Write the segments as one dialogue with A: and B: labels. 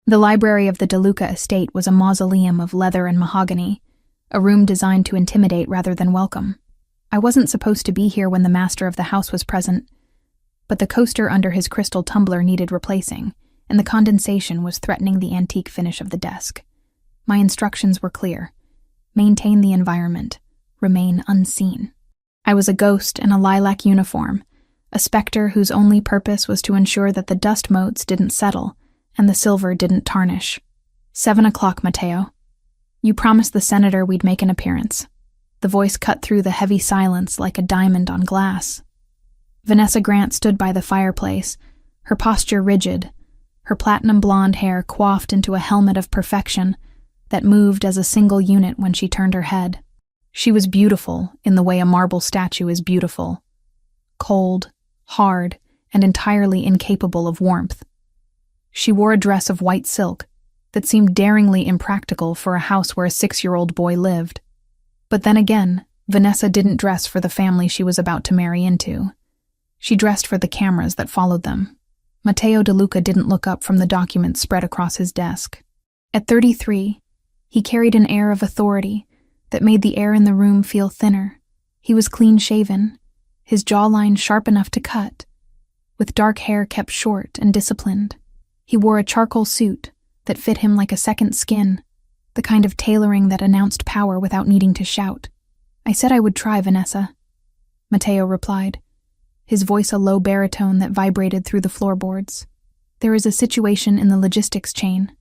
A: The library of the DeLuca estate was a mausoleum of leather and mahogany, a room designed to intimidate rather than welcome. I wasn't supposed to be here when the master of the house was present, but the coaster under his crystal tumbler needed replacing, and the condensation was threatening the antique finish of the desk. My instructions were clear. Maintain the environment. Remain unseen. I was a ghost in a lilac uniform, a specter whose only purpose was to ensure that the dust motes didn't settle and the silver didn't tarnish. 7 o'clock, Mateo. You promised the senator we'd make an appearance. The voice cut through the heavy silence like a diamond on glass. Vanessa Grant stood by the fireplace, her posture rigid, her platinum blonde hair coiffed into a helmet of perfection that moved as a single unit when she turned her head. She was beautiful in the way a marble statue is beautiful. Cold, hard, and entirely incapable of warmth. She wore a dress of white silk that seemed daringly impractical for a house where a 6-year-old boy lived. But then again, Vanessa didn't dress for the family she was about to marry into. She dressed for the cameras that followed them. Matteo DeLuca didn't look up from the documents spread across his desk. At 33, he carried an air of authority that made the air in the room feel thinner. He was clean-shaven, his jawline sharp enough to cut, with dark hair kept short and disciplined. He wore a charcoal suit that fit him like a second skin, the kind of tailoring that announced power without needing to shout. I said I would try, Vanessa, Matteo replied, his voice a low baritone that vibrated through the floorboards. There is a situation in the logistics chain.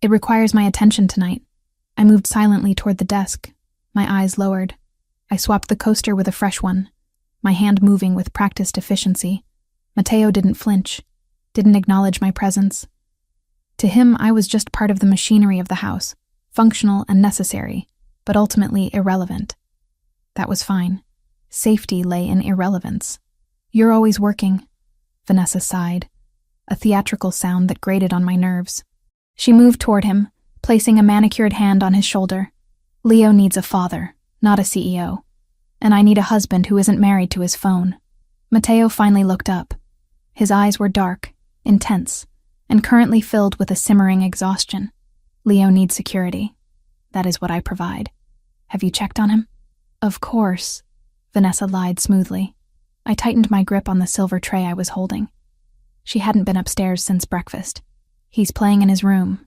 A: It requires my attention tonight. I moved silently toward the desk, my eyes lowered. I swapped the coaster with a fresh one, my hand moving with practiced efficiency. Matteo didn't flinch, didn't acknowledge my presence. To him, I was just part of the machinery of the house, functional and necessary, but ultimately irrelevant. That was fine. Safety lay in irrelevance. You're always working, Vanessa sighed, a theatrical sound that grated on my nerves. She moved toward him, placing a manicured hand on his shoulder. Leo needs a father, not a CEO. And I need a husband who isn't married to his phone. Matteo finally looked up. His eyes were dark, intense, and currently filled with a simmering exhaustion. Leo needs security. That is what I provide. Have you checked on him? Of course, Vanessa lied smoothly. I tightened my grip on the silver tray I was holding. She hadn't been upstairs since breakfast. He's playing in his room.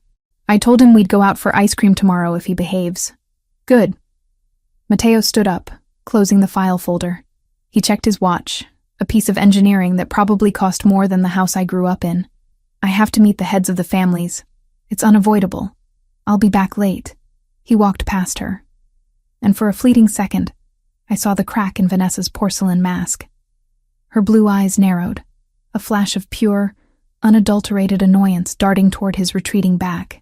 A: I told him we'd go out for ice cream tomorrow if he behaves. Good. Matteo stood up, closing the file folder. He checked his watch, a piece of engineering that probably cost more than the house I grew up in. I have to meet the heads of the families. It's unavoidable. I'll be back late. He walked past her. And for a fleeting second, I saw the crack in Vanessa's porcelain mask. Her blue eyes narrowed, a flash of pure, unadulterated annoyance darting toward his retreating back.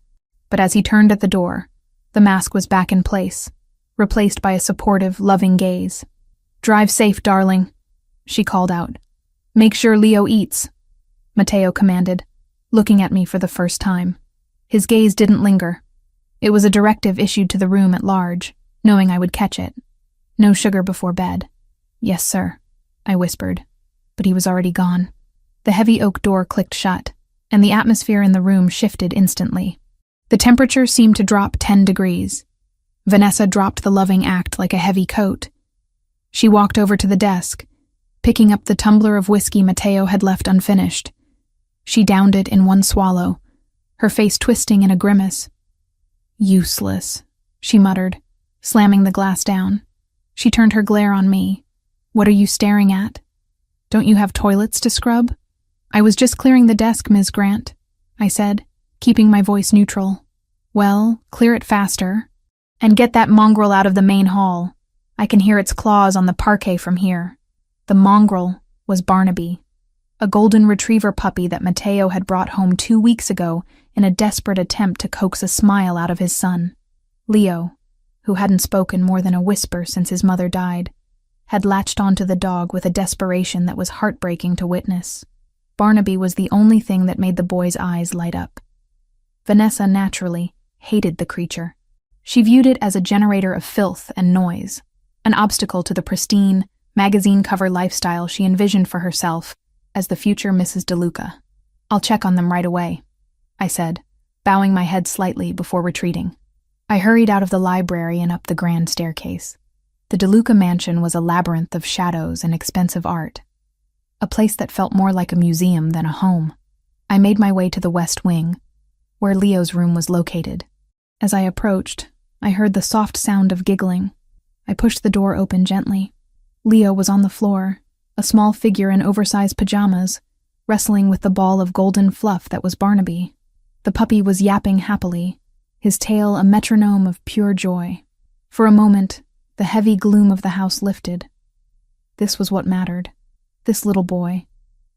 A: But as he turned at the door, the mask was back in place, replaced by a supportive, loving gaze. Drive safe, darling, she called out. Make sure Leo eats, Matteo commanded, looking at me for the first time. His gaze didn't linger. It was a directive issued to the room at large, knowing I would catch it. No sugar before bed. Yes, sir, I whispered, but he was already gone. The heavy oak door clicked shut, and the atmosphere in the room shifted instantly. The temperature seemed to drop 10 degrees. Vanessa dropped the loving act like a heavy coat. She walked over to the desk, picking up the tumbler of whiskey Matteo had left unfinished. She downed it in one swallow, her face twisting in a grimace. Useless, she muttered, slamming the glass down. She turned her glare on me. What are you staring at? Don't you have toilets to scrub? I was just clearing the desk, Ms. Grant, I said, keeping my voice neutral. Well, clear it faster. And get that mongrel out of the main hall. I can hear its claws on the parquet from here. The mongrel was Barnaby, a golden retriever puppy that Matteo had brought home 2 weeks ago in a desperate attempt to coax a smile out of his son. Leo, who hadn't spoken more than a whisper since his mother died, had latched onto the dog with a desperation that was heartbreaking to witness. Barnaby was the only thing that made the boy's eyes light up. Vanessa, naturally, hated the creature. She viewed it as a generator of filth and noise, an obstacle to the pristine, magazine-cover lifestyle she envisioned for herself as the future Mrs. DeLuca. I'll check on them right away, I said, bowing my head slightly before retreating. I hurried out of the library and up the grand staircase. The DeLuca mansion was a labyrinth of shadows and expensive art, a place that felt more like a museum than a home. I made my way to the west wing, where Leo's room was located. As I approached, I heard the soft sound of giggling. I pushed the door open gently. Leo was on the floor, a small figure in oversized pajamas, wrestling with the ball of golden fluff that was Barnaby. The puppy was yapping happily, his tail a metronome of pure joy. For a moment, the heavy gloom of the house lifted. This was what mattered. This little boy,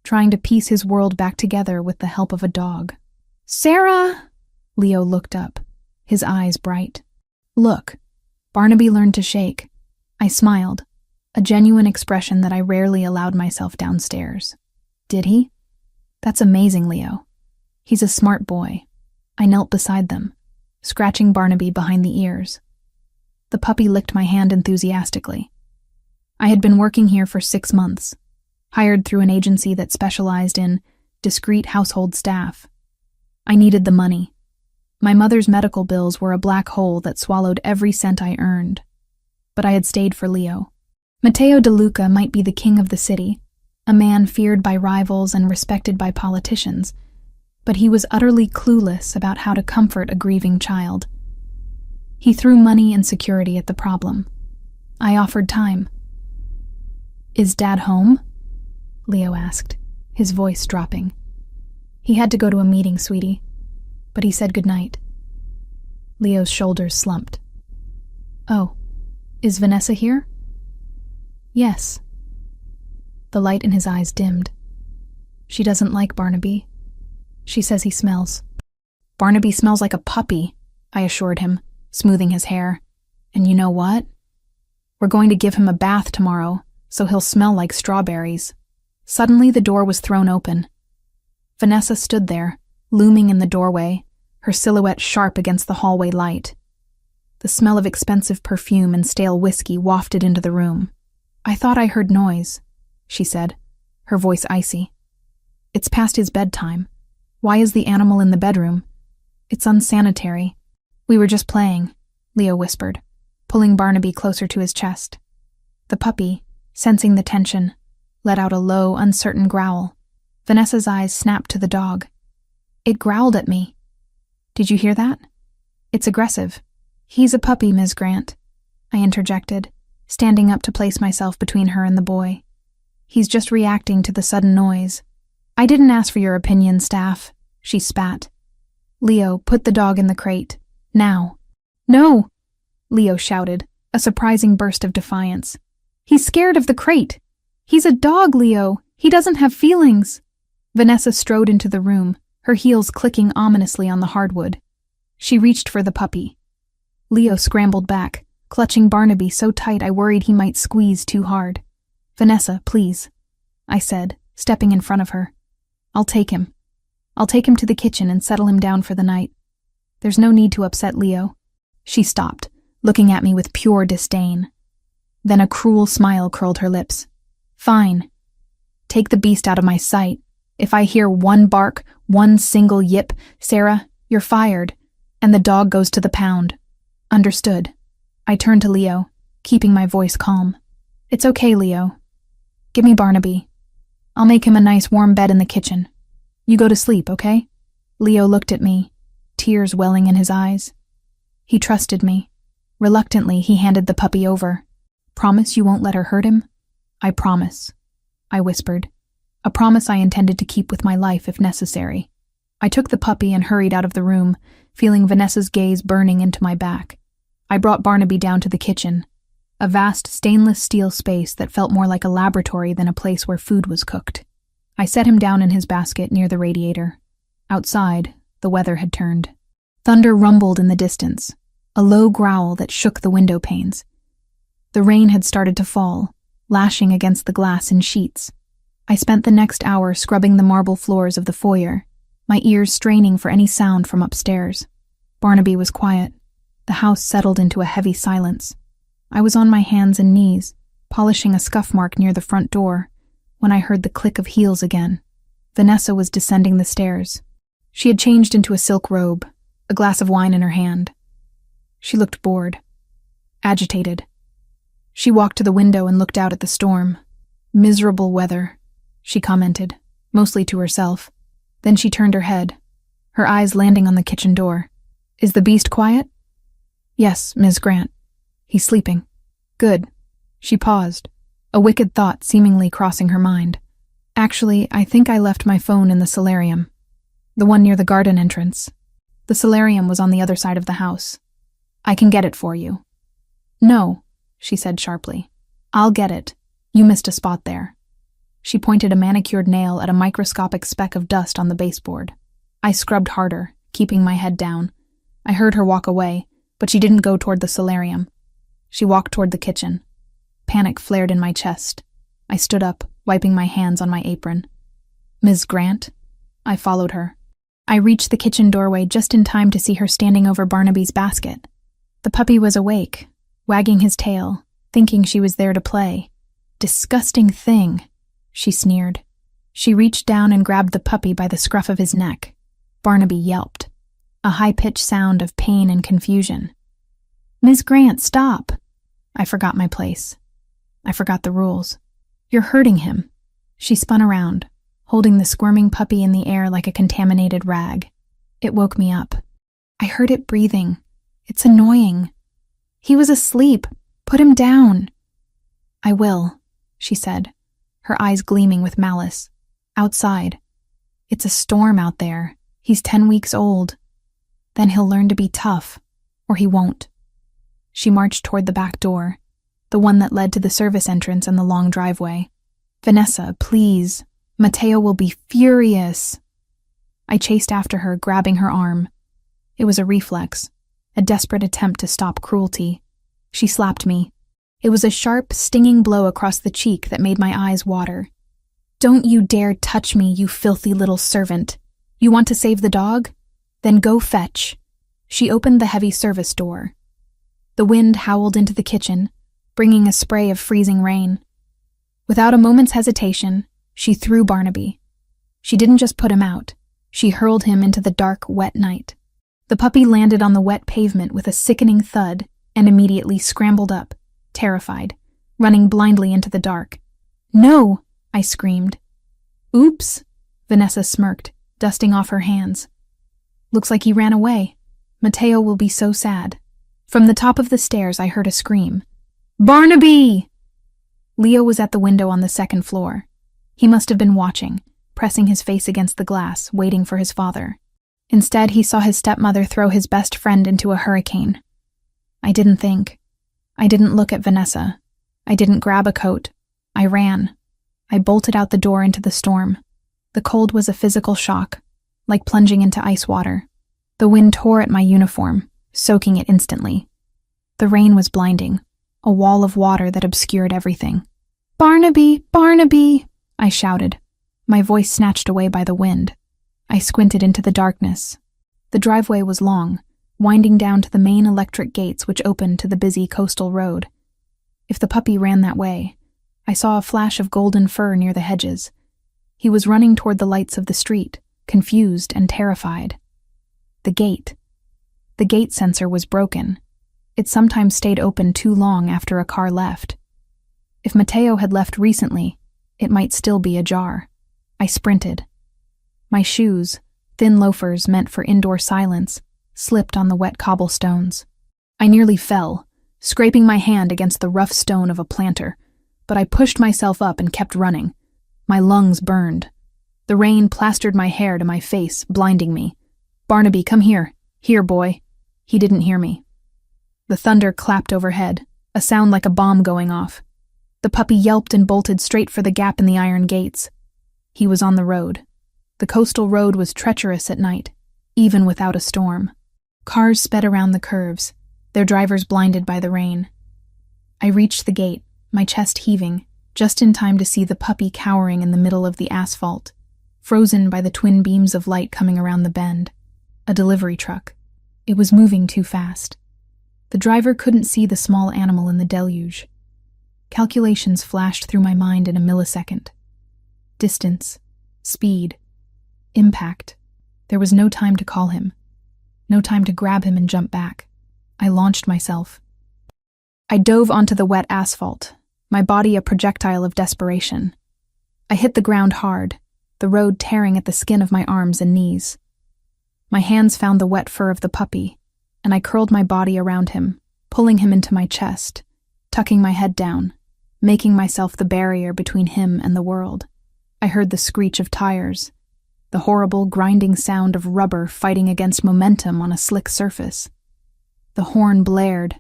A: trying to piece his world back together with the help of a dog. "Sarah!" Leo looked up, his eyes bright. "Look." Barnaby learned to shake. I smiled, a genuine expression that I rarely allowed myself downstairs. Did he? That's amazing, Leo. He's a smart boy. I knelt beside them, scratching Barnaby behind the ears. The puppy licked my hand enthusiastically. I had been working here for 6 months, hired through an agency that specialized in discreet household staff. I needed the money. My mother's medical bills were a black hole that swallowed every cent I earned. But I had stayed for Leo. Matteo DeLuca might be the king of the city, a man feared by rivals and respected by politicians, but he was utterly clueless about how to comfort a grieving child. He threw money and security at the problem. I offered time. "Is Dad home?" Leo asked, his voice dropping. "He had to go to a meeting, sweetie, but he said goodnight." Leo's shoulders slumped. "Oh, is Vanessa here?" "Yes." The light in his eyes dimmed. "She doesn't like Barnaby. She says he smells." "Barnaby smells like a puppy," I assured him, smoothing his hair. "And you know what? We're going to give him a bath tomorrow, so he'll smell like strawberries." Suddenly the door was thrown open. Vanessa stood there, looming in the doorway, her silhouette sharp against the hallway light. The smell of expensive perfume and stale whiskey wafted into the room. "I thought I heard noise," she said, her voice icy. "It's past his bedtime. Why is the animal in the bedroom? It's unsanitary." "We were just playing," Leo whispered, pulling Barnaby closer to his chest. The puppy, sensing the tension, let out a low, uncertain growl. Vanessa's eyes snapped to the dog. "It growled at me." "Did you hear that? It's aggressive." "He's a puppy, Ms. Grant," I interjected, standing up to place myself between her and the boy. "He's just reacting to the sudden noise." "I didn't ask for your opinion, staff," she spat. "Leo, put the dog in the crate. Now." "No!" Leo shouted, a surprising burst of defiance. "He's scared of the crate. He's a dog, Leo. He doesn't have feelings." Vanessa strode into the room, her heels clicking ominously on the hardwood. She reached for the puppy. Leo scrambled back, clutching Barnaby so tight I worried he might squeeze too hard. "Vanessa, please," I said, stepping in front of her. "I'll take him. I'll take him to the kitchen and settle him down for the night. There's no need to upset Leo." She stopped, looking at me with pure disdain. Then a cruel smile curled her lips. "Fine. Take the beast out of my sight. If I hear one bark, one single yip, Sarah, you're fired, and the dog goes to the pound." "Understood." I turned to Leo, keeping my voice calm. "It's okay, Leo. Give me Barnaby. I'll make him a nice warm bed in the kitchen. You go to sleep, okay?" Leo looked at me, tears welling in his eyes. He trusted me. Reluctantly, he handed the puppy over. "Promise you won't let her hurt him?" "I promise," I whispered, a promise I intended to keep with my life if necessary. I took the puppy and hurried out of the room, feeling Vanessa's gaze burning into my back. I brought Barnaby down to the kitchen, a vast stainless steel space that felt more like a laboratory than a place where food was cooked. I set him down in his basket near the radiator. Outside, the weather had turned. Thunder rumbled in the distance, a low growl that shook the window panes. The rain had started to fall, lashing against the glass in sheets. I spent the next hour scrubbing the marble floors of the foyer, my ears straining for any sound from upstairs. Barnaby was quiet. The house settled into a heavy silence. I was on my hands and knees, polishing a scuff mark near the front door, when I heard the click of heels again. Vanessa was descending the stairs. She had changed into a silk robe, a glass of wine in her hand. She looked bored, agitated. She walked to the window and looked out at the storm. "Miserable weather," she commented, mostly to herself. Then she turned her head, her eyes landing on the kitchen door. "Is the beast quiet?" "Yes, Ms. Grant. He's sleeping." "Good." She paused, a wicked thought seemingly crossing her mind. "Actually, I think I left my phone in the solarium, the one near the garden entrance." The solarium was on the other side of the house. "I can get it for you." "No," she said sharply. "I'll get it. You missed a spot there." She pointed a manicured nail at a microscopic speck of dust on the baseboard. I scrubbed harder, keeping my head down. I heard her walk away, but she didn't go toward the solarium. She walked toward the kitchen. Panic flared in my chest. I stood up, wiping my hands on my apron. "Ms. Grant?" I followed her. I reached the kitchen doorway just in time to see her standing over Barnaby's basket. The puppy was awake, wagging his tail, thinking she was there to play. "Disgusting thing," she sneered. She reached down and grabbed the puppy by the scruff of his neck. Barnaby yelped, a high-pitched sound of pain and confusion. "Ms. Grant, stop!" I forgot my place. I forgot the rules. "You're hurting him." She spun around, holding the squirming puppy in the air like a contaminated rag. It woke me up. I heard it breathing. "It's annoying." "He was asleep. Put him down." "I will," she said, her eyes gleaming with malice. "Outside. It's a storm out there. He's 10 weeks old. Then he'll learn to be tough, or he won't." She marched toward the back door, the one that led to the service entrance and the long driveway. "Vanessa, please. Mateo will be furious." I chased after her, grabbing her arm. It was a reflex, a desperate attempt to stop cruelty. She slapped me. It was a sharp, stinging blow across the cheek that made my eyes water. "Don't you dare touch me, you filthy little servant. You want to save the dog? Then go fetch." She opened the heavy service door. The wind howled into the kitchen, bringing a spray of freezing rain. Without a moment's hesitation, she threw Barnaby. She didn't just put him out. She hurled him into the dark, wet night. The puppy landed on the wet pavement with a sickening thud and immediately scrambled up, terrified, running blindly into the dark. "No!" I screamed. "Oops," Vanessa smirked, dusting off her hands. "Looks like he ran away. Mateo will be so sad." From the top of the stairs, I heard a scream. "Barnaby!" Leo was at the window on the second floor. He must have been watching, pressing his face against the glass, waiting for his father. Instead, he saw his stepmother throw his best friend into a hurricane. I didn't think. I didn't look at Vanessa. I didn't grab a coat. I ran. I bolted out the door into the storm. The cold was a physical shock, like plunging into ice water. The wind tore at my uniform, soaking it instantly. The rain was blinding, a wall of water that obscured everything. "Barnaby! Barnaby!" I shouted, my voice snatched away by the wind. I squinted into the darkness. The driveway was long, winding down to the main electric gates which opened to the busy coastal road. If the puppy ran that way, I saw a flash of golden fur near the hedges. He was running toward the lights of the street, confused and terrified. The gate sensor was broken. It sometimes stayed open too long after a car left. If Mateo had left recently, it might still be ajar. I sprinted. My shoes, thin loafers meant for indoor silence, slipped on the wet cobblestones. I nearly fell, scraping my hand against the rough stone of a planter, but I pushed myself up and kept running. My lungs burned. The rain plastered my hair to my face, blinding me. "Barnaby, come here. Here, boy." He didn't hear me. The thunder clapped overhead, a sound like a bomb going off. The puppy yelped and bolted straight for the gap in the iron gates. He was on the road. The coastal road was treacherous at night, even without a storm. Cars sped around the curves, their drivers blinded by the rain. I reached the gate, my chest heaving, just in time to see the puppy cowering in the middle of the asphalt, frozen by the twin beams of light coming around the bend. A delivery truck. It was moving too fast. The driver couldn't see the small animal in the deluge. Calculations flashed through my mind in a millisecond. Distance, speed, impact. There was no time to call him. No time to grab him and jump back. I launched myself. I dove onto the wet asphalt, my body a projectile of desperation. I hit the ground hard, the road tearing at the skin of my arms and knees. My hands found the wet fur of the puppy, and I curled my body around him, pulling him into my chest, tucking my head down, making myself the barrier between him and the world. I heard the screech of tires, the horrible grinding sound of rubber fighting against momentum on a slick surface. The horn blared,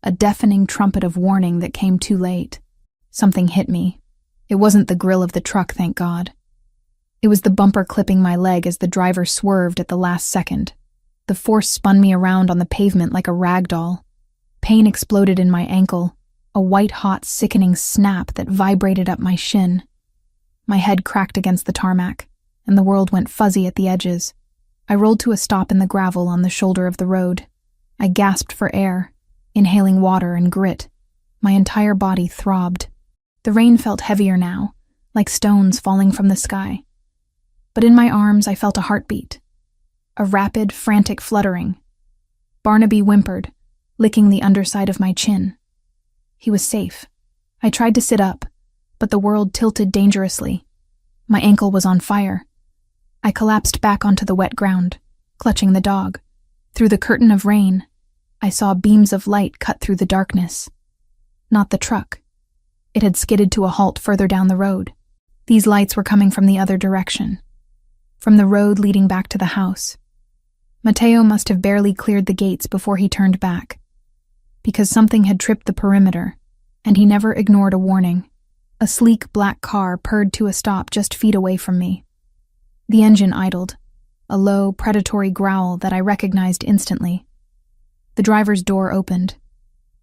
A: a deafening trumpet of warning that came too late. Something hit me. It wasn't the grill of the truck, thank God. It was the bumper clipping my leg as the driver swerved at the last second. The force spun me around on the pavement like a rag doll. Pain exploded in my ankle, a white-hot, sickening snap that vibrated up my shin. My head cracked against the tarmac, and the world went fuzzy at the edges. I rolled to a stop in the gravel on the shoulder of the road. I gasped for air, inhaling water and grit. My entire body throbbed. The rain felt heavier now, like stones falling from the sky. But in my arms I felt a heartbeat, a rapid, frantic fluttering. Barnaby whimpered, licking the underside of my chin. He was safe. I tried to sit up, but the world tilted dangerously. My ankle was on fire. I collapsed back onto the wet ground, clutching the dog. Through the curtain of rain, I saw beams of light cut through the darkness. Not the truck. It had skidded to a halt further down the road. These lights were coming from the other direction, from the road leading back to the house. Mateo must have barely cleared the gates before he turned back, because something had tripped the perimeter, and he never ignored a warning. A sleek black car purred to a stop just feet away from me. The engine idled, a low, predatory growl that I recognized instantly. The driver's door opened.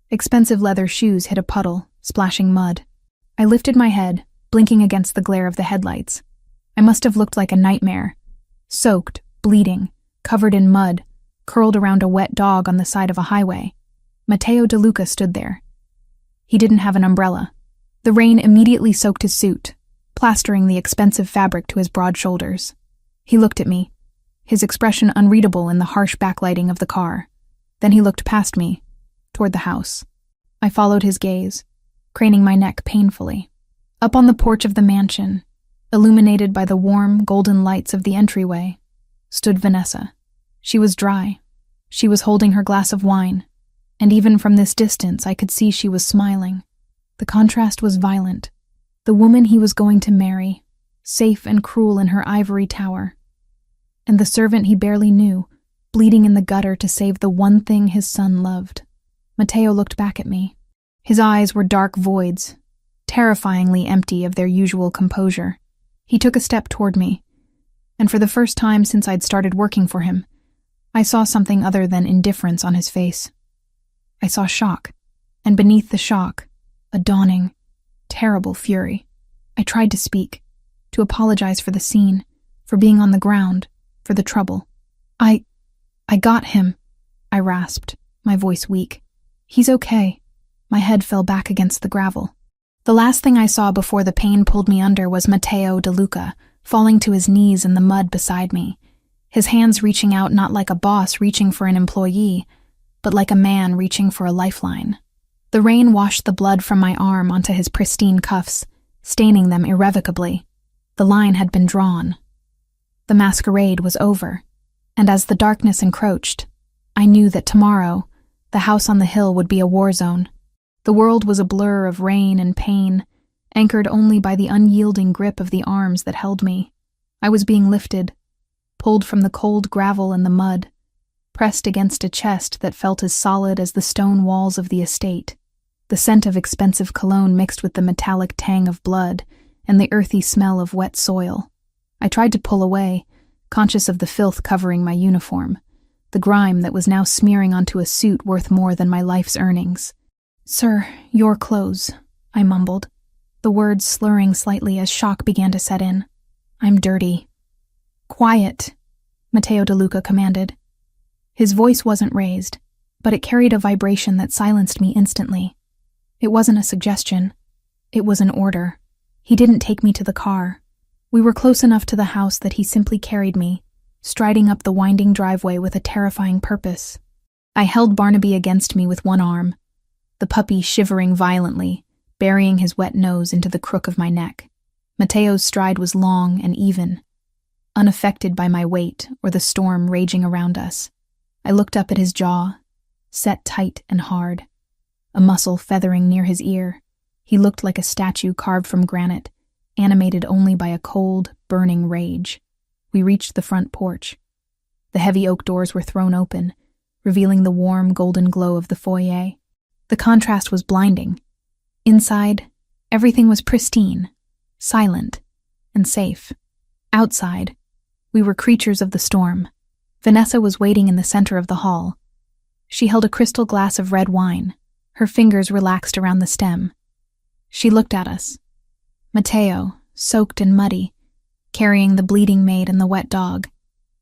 A: Expensive leather shoes hit a puddle, splashing mud. I lifted my head, blinking against the glare of the headlights. I must have looked like a nightmare, soaked, bleeding, covered in mud, curled around a wet dog on the side of a highway. Matteo DeLuca stood there. He didn't have an umbrella. The rain immediately soaked his suit, plastering the expensive fabric to his broad shoulders. He looked at me, his expression unreadable in the harsh backlighting of the car. Then he looked past me, toward the house. I followed his gaze, craning my neck painfully. Up on the porch of the mansion, illuminated by the warm, golden lights of the entryway, stood Vanessa. She was dry. She was holding her glass of wine, and even from this distance I could see she was smiling. The contrast was violent. The woman he was going to marry, safe and cruel in her ivory tower, and the servant he barely knew, bleeding in the gutter to save the one thing his son loved. Matteo looked back at me. His eyes were dark voids, terrifyingly empty of their usual composure. He took a step toward me, and for the first time since I'd started working for him, I saw something other than indifference on his face. I saw shock, and beneath the shock, a dawning, terrible fury. I tried to speak, to apologize for the scene, for being on the ground, for the trouble. I got him, I rasped, my voice weak. He's okay. My head fell back against the gravel. The last thing I saw before the pain pulled me under was Matteo DeLuca, falling to his knees in the mud beside me, his hands reaching out not like a boss reaching for an employee, but like a man reaching for a lifeline. The rain washed the blood from my arm onto his pristine cuffs, staining them irrevocably. The line had been drawn. The masquerade was over, and as the darkness encroached, I knew that tomorrow, the house on the hill would be a war zone. The world was a blur of rain and pain, anchored only by the unyielding grip of the arms that held me. I was being lifted, pulled from the cold gravel and the mud, pressed against a chest that felt as solid as the stone walls of the estate. The scent of expensive cologne mixed with the metallic tang of blood and the earthy smell of wet soil. I tried to pull away, conscious of the filth covering my uniform, the grime that was now smearing onto a suit worth more than my life's earnings. "Sir, your clothes," I mumbled, the words slurring slightly as shock began to set in. "I'm dirty." "Quiet," Matteo DeLuca commanded. His voice wasn't raised, but it carried a vibration that silenced me instantly. It wasn't a suggestion. It was an order. He didn't take me to the car. We were close enough to the house that he simply carried me, striding up the winding driveway with a terrifying purpose. I held Barnaby against me with one arm, the puppy shivering violently, burying his wet nose into the crook of my neck. Mateo's stride was long and even, unaffected by my weight or the storm raging around us. I looked up at his jaw, set tight and hard, a muscle feathering near his ear. He looked like a statue carved from granite, animated only by a cold, burning rage. We reached the front porch. The heavy oak doors were thrown open, revealing the warm, golden glow of the foyer. The contrast was blinding. Inside, everything was pristine, silent, and safe. Outside, we were creatures of the storm. Vanessa was waiting in the center of the hall. She held a crystal glass of red wine, her fingers relaxed around the stem. She looked at us. Mateo, soaked and muddy, carrying the bleeding maid and the wet dog,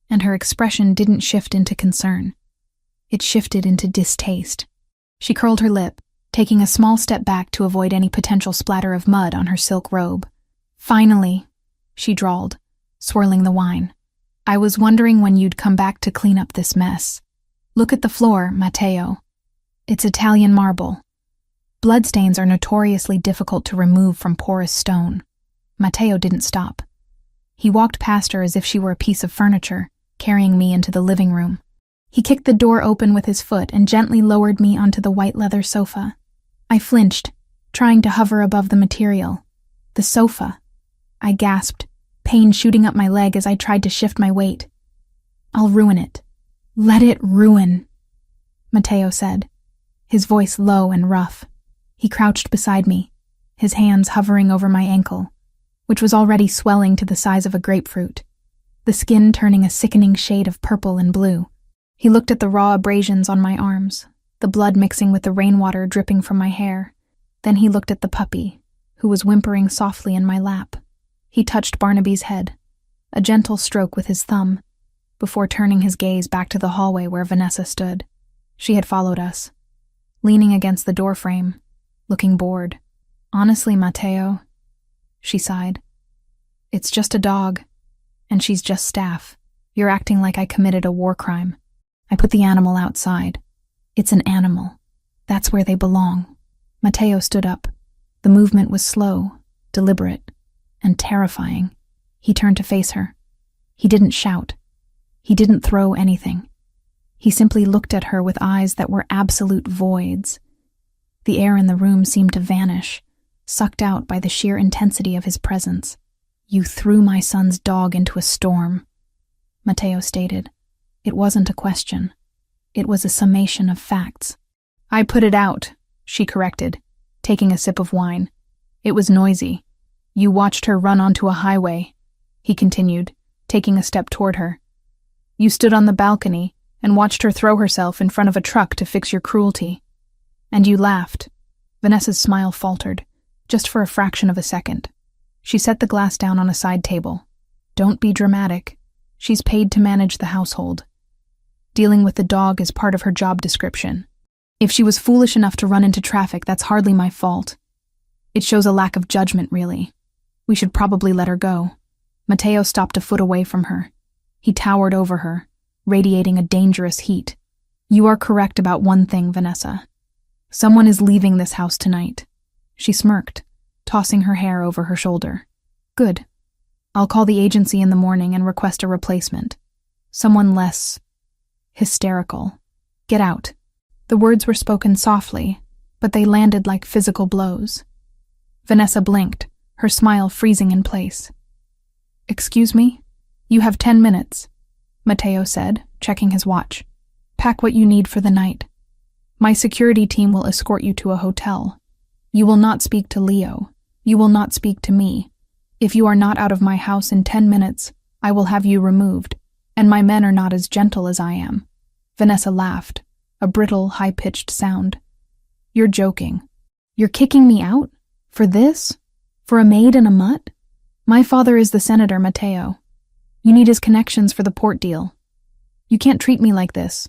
A: and her expression didn't shift into concern. It shifted into distaste. She curled her lip, taking a small step back to avoid any potential splatter of mud on her silk robe. "Finally," she drawled, swirling the wine. "I was wondering when you'd come back to clean up this mess. Look at the floor, Mateo. It's Italian marble. Bloodstains are notoriously difficult to remove from porous stone." Mateo didn't stop. He walked past her as if she were a piece of furniture, carrying me into the living room. He kicked the door open with his foot and gently lowered me onto the white leather sofa. I flinched, trying to hover above the material. The sofa. I gasped, pain shooting up my leg as I tried to shift my weight. "I'll ruin it. Let it ruin," Mateo said, his voice low and rough. He crouched beside me, his hands hovering over my ankle, which was already swelling to the size of a grapefruit, the skin turning a sickening shade of purple and blue. He looked at the raw abrasions on my arms, the blood mixing with the rainwater dripping from my hair. Then he looked at the puppy, who was whimpering softly in my lap. He touched Barnaby's head, a gentle stroke with his thumb, before turning his gaze back to the hallway where Vanessa stood. She had followed us, leaning against the doorframe, looking bored. "Honestly, Mateo," she sighed, "it's just a dog, and she's just staff. You're acting like I committed a war crime. I put the animal outside. It's an animal. That's where they belong." Mateo stood up. The movement was slow, deliberate, and terrifying. He turned to face her. He didn't shout. He didn't throw anything. He simply looked at her with eyes that were absolute voids. The air in the room seemed to vanish, sucked out by the sheer intensity of his presence. "You threw my son's dog into a storm," Mateo stated. It wasn't a question. It was a summation of facts. "I put it out," she corrected, taking a sip of wine. "It was noisy. You watched her run onto a highway," he continued, taking a step toward her. "You stood on the balcony and watched her throw herself in front of a truck to fix your cruelty. And you laughed." Vanessa's smile faltered, just for a fraction of a second. She set the glass down on a side table. "Don't be dramatic. She's paid to manage the household. Dealing with the dog is part of her job description. If she was foolish enough to run into traffic, that's hardly my fault. It shows a lack of judgment, really. We should probably let her go." Mateo stopped a foot away from her. He towered over her, radiating a dangerous heat. "You are correct about one thing, Vanessa. Someone is leaving this house tonight." She smirked, tossing her hair over her shoulder. "Good. I'll call the agency in the morning and request a replacement. Someone less hysterical. Get out." The words were spoken softly, but they landed like physical blows. Vanessa blinked, her smile freezing in place. "Excuse me? You have 10 minutes, Mateo said, checking his watch. "Pack what you need for the night. My security team will escort you to a hotel. You will not speak to Leo. You will not speak to me. If you are not out of my house in 10 minutes, I will have you removed, and my men are not as gentle as I am." Vanessa laughed, a brittle, high-pitched sound. "You're joking. You're kicking me out? For this? For a maid and a mutt? My father is the senator, Mateo. You need his connections for the port deal. You can't treat me like this.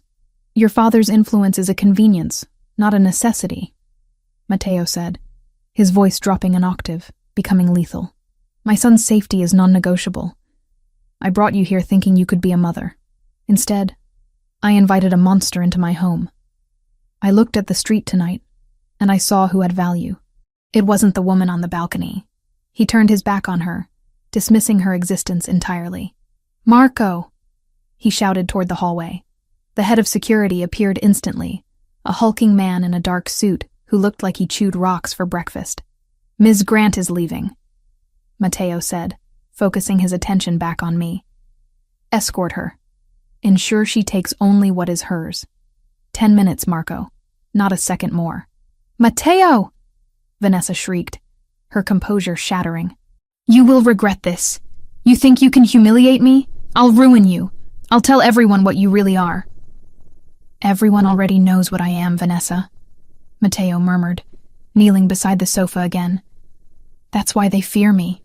A: Your father's influence is a convenience, not a necessity," Mateo said, his voice dropping an octave, becoming lethal. "My son's safety is non-negotiable. I brought you here thinking you could be a mother. Instead, I invited a monster into my home. I looked at the street tonight, and I saw who had value. It wasn't the woman on the balcony. He turned his back on her, dismissing her existence entirely. Marco! He shouted toward the hallway. The head of security appeared instantly, a hulking man in a dark suit who looked like he chewed rocks for breakfast. Ms. Grant is leaving, Matteo said, focusing his attention back on me. Escort her. Ensure she takes only what is hers. 10 minutes, Marco. Not a second more. Matteo! Vanessa shrieked, her composure shattering. You will regret this. You think you can humiliate me? I'll ruin you. I'll tell everyone what you really are. Everyone already knows what I am, Vanessa, Matteo murmured, kneeling beside the sofa again. That's why they fear me.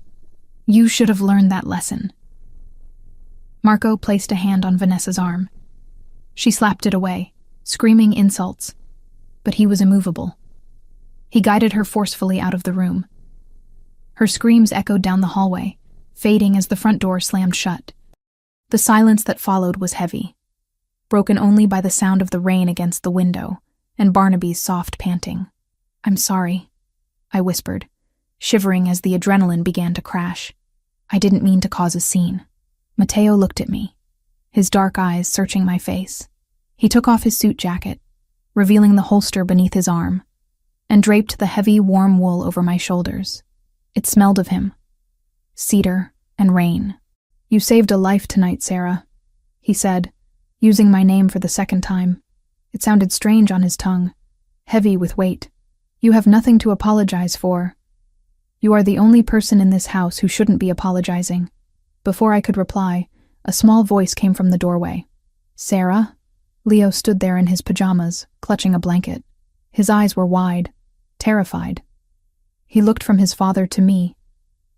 A: You should have learned that lesson. Marco placed a hand on Vanessa's arm. She slapped it away, screaming insults, but he was immovable. He guided her forcefully out of the room. Her screams echoed down the hallway, fading as the front door slammed shut. The silence that followed was heavy, broken only by the sound of the rain against the window and Barnaby's soft panting. I'm sorry, I whispered, shivering as the adrenaline began to crash. I didn't mean to cause a scene. Matteo looked at me, his dark eyes searching my face. He took off his suit jacket, revealing the holster beneath his arm, and draped the heavy, warm wool over my shoulders. It smelled of him. Cedar and rain. You saved a life tonight, Sarah, he said, using my name for the second time. It sounded strange on his tongue, heavy with weight. You have nothing to apologize for. You are the only person in this house who shouldn't be apologizing. Before I could reply, a small voice came from the doorway. Sarah? Leo stood there in his pajamas, clutching a blanket. His eyes were wide, terrified. He looked from his father to me,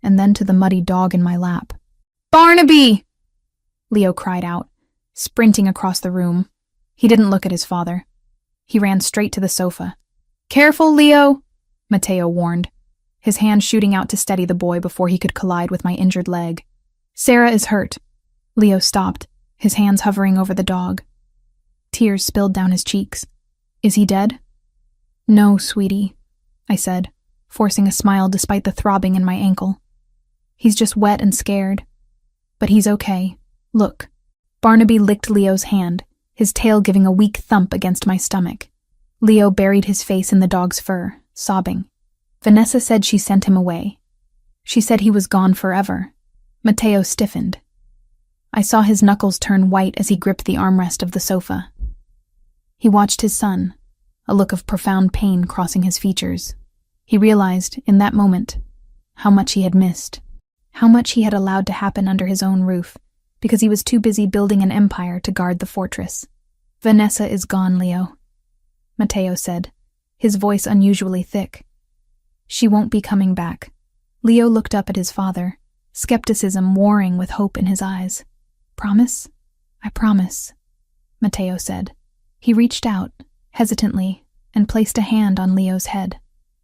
A: and then to the muddy dog in my lap. Barnaby! Leo cried out, sprinting across the room. He didn't look at his father. He ran straight to the sofa. Careful, Leo, Matteo warned, his hand shooting out to steady the boy before he could collide with my injured leg. Sarah is hurt. Leo stopped, his hands hovering over the dog. Tears spilled down his cheeks. Is he dead? No, sweetie, I said, forcing a smile despite the throbbing in my ankle. He's just wet and scared. But he's okay. Look. Barnaby licked Leo's hand, his tail giving a weak thump against my stomach. Leo buried his face in the dog's fur, sobbing. Vanessa said she sent him away. She said he was gone forever. Matteo stiffened. I saw his knuckles turn white as he gripped the armrest of the sofa. He watched his son, a look of profound pain crossing his features. He realized, in that moment, how much he had missed, how much he had allowed to happen under his own roof, because he was too busy building an empire to guard the fortress. Vanessa is gone, Leo, Matteo said, his voice unusually thick. She won't be coming back. Leo looked up at his father, skepticism warring with hope in his eyes. Promise? I promise, Matteo said. He reached out, hesitantly, and placed a hand on Leo's head.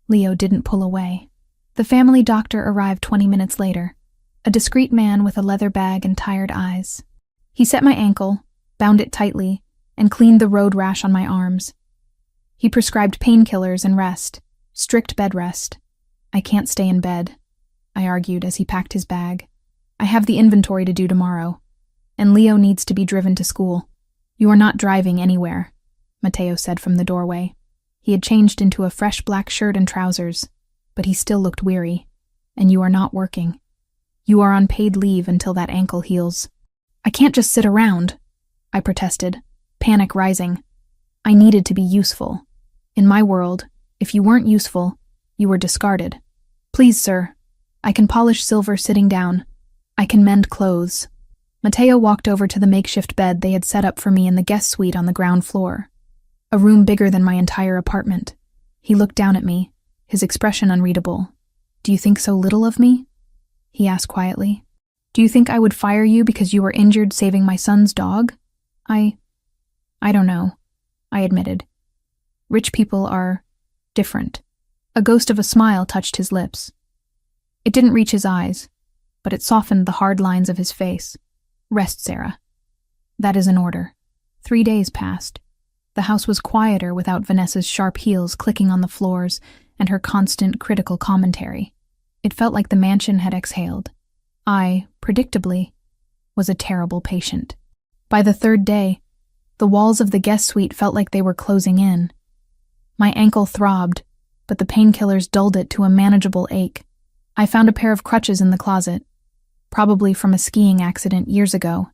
A: Leo didn't pull away. The family doctor arrived 20 minutes later, a discreet man with a leather bag and tired eyes. He set my ankle, bound it tightly, and cleaned the road rash on my arms. He prescribed painkillers and rest, strict bed rest. I can't stay in bed, I argued as he packed his bag. I have the inventory to do tomorrow, and Leo needs to be driven to school. You are not driving anywhere, Matteo said from the doorway. He had changed into a fresh black shirt and trousers, but he still looked weary. And you are not working. You are on paid leave until that ankle heals. I can't just sit around, I protested, panic rising. I needed to be useful. In my world, if you weren't useful, you were discarded. Please, sir. I can polish silver sitting down. I can mend clothes. Matteo walked over to the makeshift bed they had set up for me in the guest suite on the ground floor. A room bigger than my entire apartment. He looked down at me, his expression unreadable. Do you think so little of me? He asked quietly. Do you think I would fire you because you were injured saving my son's dog? I don't know, I admitted. Rich people are different. A ghost of a smile touched his lips. It didn't reach his eyes, but it softened the hard lines of his face. Rest, Sarah. That is an order. 3 days passed. The house was quieter without Vanessa's sharp heels clicking on the floors and her constant critical commentary. It felt like the mansion had exhaled. I, predictably, was a terrible patient. By the 3rd day, the walls of the guest suite felt like they were closing in. My ankle throbbed, but the painkillers dulled it to a manageable ache. I found a pair of crutches in the closet, probably from a skiing accident years ago,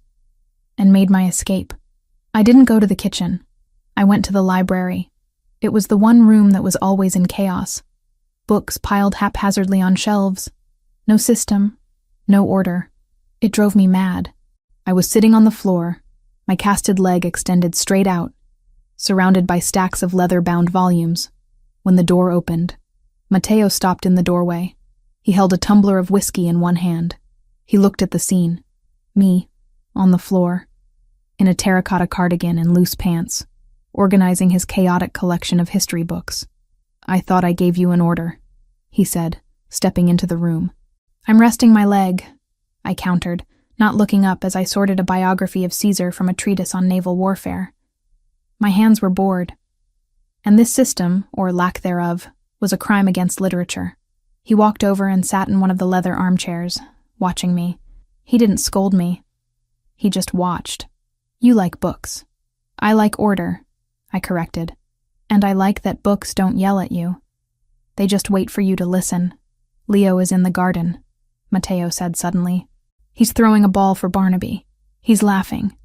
A: and made my escape. I didn't go to the kitchen. I went to the library. It was the one room that was always in chaos. Books piled haphazardly on shelves. No system, no order. It drove me mad. I was sitting on the floor, my casted leg extended straight out, surrounded by stacks of leather-bound volumes, when the door opened. Matteo stopped in the doorway. He held a tumbler of whiskey in one hand. He looked at the scene. Me, on the floor, in a terracotta cardigan and loose pants, organizing his chaotic collection of history books. "I thought I gave you an order," he said, stepping into the room. "I'm resting my leg," I countered, not looking up as I sorted a biography of Caesar from a treatise on naval warfare. My hands were bored. And this system, or lack thereof, was a crime against literature. He walked over and sat in one of the leather armchairs, watching me. He didn't scold me. He just watched. "You like books. I like order," I corrected. "And I like that books don't yell at you. They just wait for you to listen." "Leo is in the garden," Matteo said suddenly. "He's throwing a ball for Barnaby. He's laughing."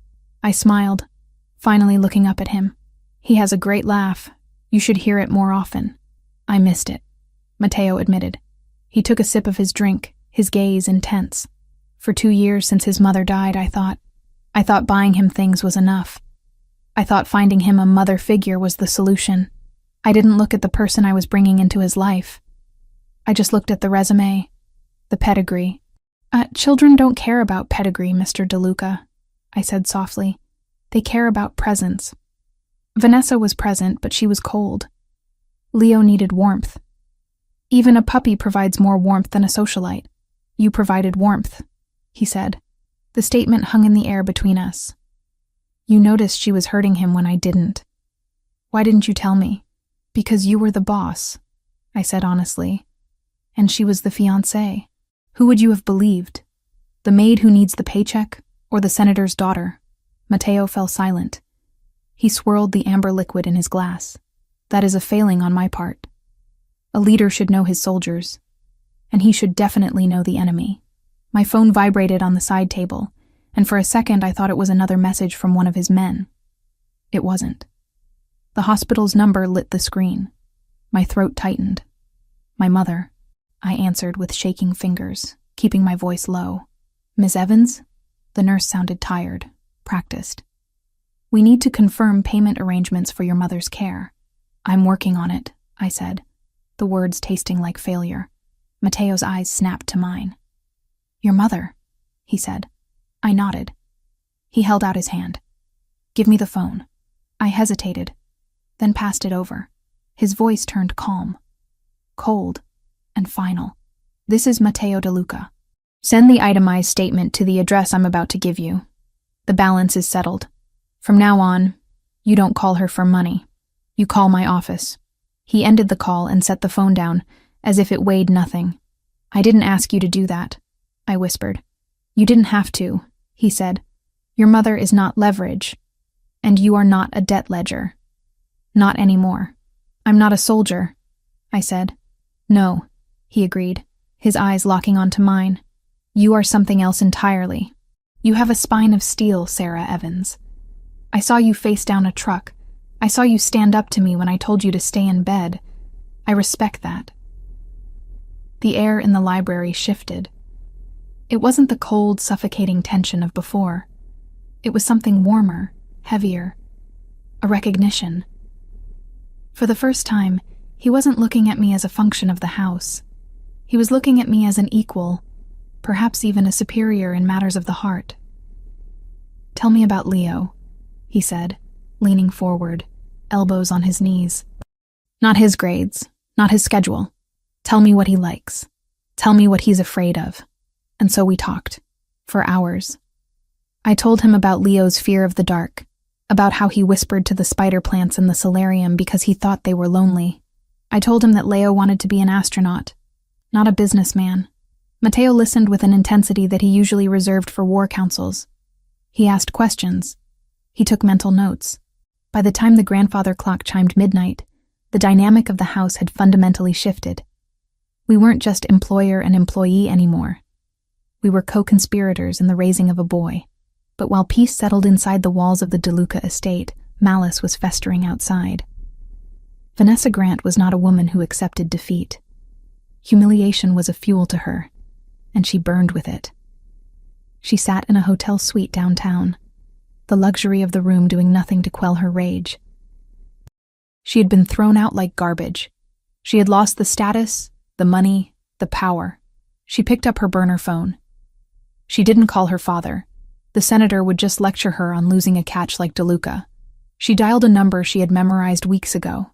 A: I smiled, finally looking up at him. "He has a great laugh. You should hear it more often." "I missed it," Matteo admitted. He took a sip of his drink, his gaze intense. "For 2 years since his mother died, I thought buying him things was enough. I thought finding him a mother figure was the solution. I didn't look at the person I was bringing into his life. I just looked at the resume, the pedigree." Children don't care about pedigree, Mr. DeLuca," I said softly. "They care about presence. Vanessa was present, but she was cold. Leo needed warmth. Even a puppy provides more warmth than a socialite. You provided warmth," he said. The statement hung in the air between us. "You noticed she was hurting him when I didn't. Why didn't you tell me?" "Because you were the boss," I said honestly. "And she was the fiancée. Who would you have believed? The maid who needs the paycheck, or the senator's daughter?" Matteo fell silent. He swirled the amber liquid in his glass. "That is a failing on my part. A leader should know his soldiers, and he should definitely know the enemy." My phone vibrated on the side table, and for a second I thought it was another message from one of his men. It wasn't. The hospital's number lit the screen. My throat tightened. "My mother," I answered with shaking fingers, keeping my voice low. "Miss Evans?" The nurse sounded tired, practiced. "We need to confirm payment arrangements for your mother's care." "I'm working on it," I said, the words tasting like failure. Matteo's eyes snapped to mine. "Your mother," he said. I nodded. He held out his hand. "Give me the phone." I hesitated, then passed it over. His voice turned calm, cold, and final. "This is Matteo DeLuca. Send the itemized statement to the address I'm about to give you. The balance is settled. From now on, you don't call her for money. You call my office." He ended the call and set the phone down, as if it weighed nothing. "I didn't ask you to do that," I whispered. "You didn't have to," he said. "Your mother is not leverage, and you are not a debt ledger. Not anymore." "I'm not a soldier," I said. "No," he agreed, his eyes locking onto mine. "You are something else entirely. You have a spine of steel, Sarah Evans. I saw you face down a truck. I saw you stand up to me when I told you to stay in bed. I respect that." The air in the library shifted. It wasn't the cold, suffocating tension of before. It was something warmer, heavier, a recognition. For the first time, he wasn't looking at me as a function of the house. He was looking at me as an equal, perhaps even a superior in matters of the heart. "Tell me about Leo," he said, leaning forward, elbows on his knees. "Not his grades, not his schedule. Tell me what he likes. Tell me what he's afraid of." And so we talked, for hours. I told him about Leo's fear of the dark, about how he whispered to the spider plants in the solarium because he thought they were lonely. I told him that Leo wanted to be an astronaut, not a businessman. Matteo listened with an intensity that he usually reserved for war councils. He asked questions. He took mental notes. By the time the grandfather clock chimed midnight, the dynamic of the house had fundamentally shifted. We weren't just employer and employee anymore. We were co-conspirators in the raising of a boy. But while peace settled inside the walls of the DeLuca estate, malice was festering outside. Vanessa Grant was not a woman who accepted defeat. Humiliation was a fuel to her, and she burned with it. She sat in a hotel suite downtown, the luxury of the room doing nothing to quell her rage. She had been thrown out like garbage. She had lost the status, the money, the power. She picked up her burner phone. She didn't call her father. The senator would just lecture her on losing a catch like DeLuca. She dialed a number she had memorized weeks ago.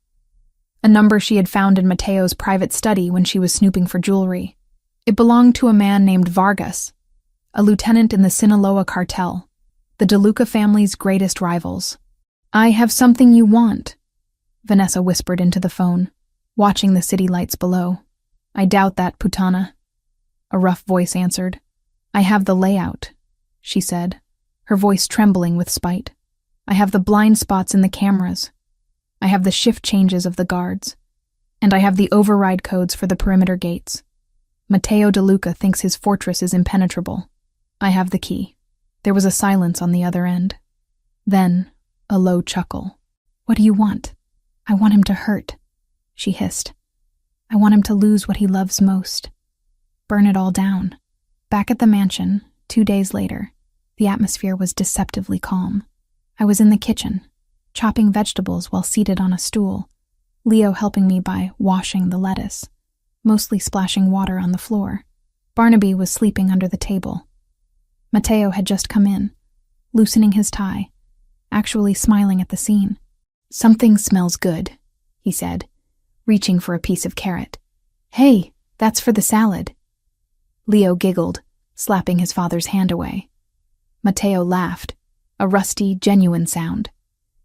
A: A number she had found in Matteo's private study when she was snooping for jewelry. It belonged to a man named Vargas, a lieutenant in the Sinaloa cartel, the DeLuca family's greatest rivals. "I have something you want," Vanessa whispered into the phone, watching the city lights below. "I doubt that, putana," a rough voice answered. "I have the layout," she said, her voice trembling with spite. "I have the blind spots in the cameras. I have the shift changes of the guards. And I have the override codes for the perimeter gates. Matteo DeLuca thinks his fortress is impenetrable. I have the key." There was a silence on the other end. Then, a low chuckle. "What do you want?" "I want him to hurt," she hissed. "I want him to lose what he loves most. Burn it all down." Back at the mansion, 2 days later, the atmosphere was deceptively calm. I was in the kitchen, chopping vegetables while seated on a stool, Leo helping me by washing the lettuce, mostly splashing water on the floor. Barnaby was sleeping under the table. Matteo had just come in, loosening his tie, actually smiling at the scene. "Something smells good," he said, reaching for a piece of carrot. "Hey, that's for the salad." Leo giggled, slapping his father's hand away. Matteo laughed, a rusty, genuine sound.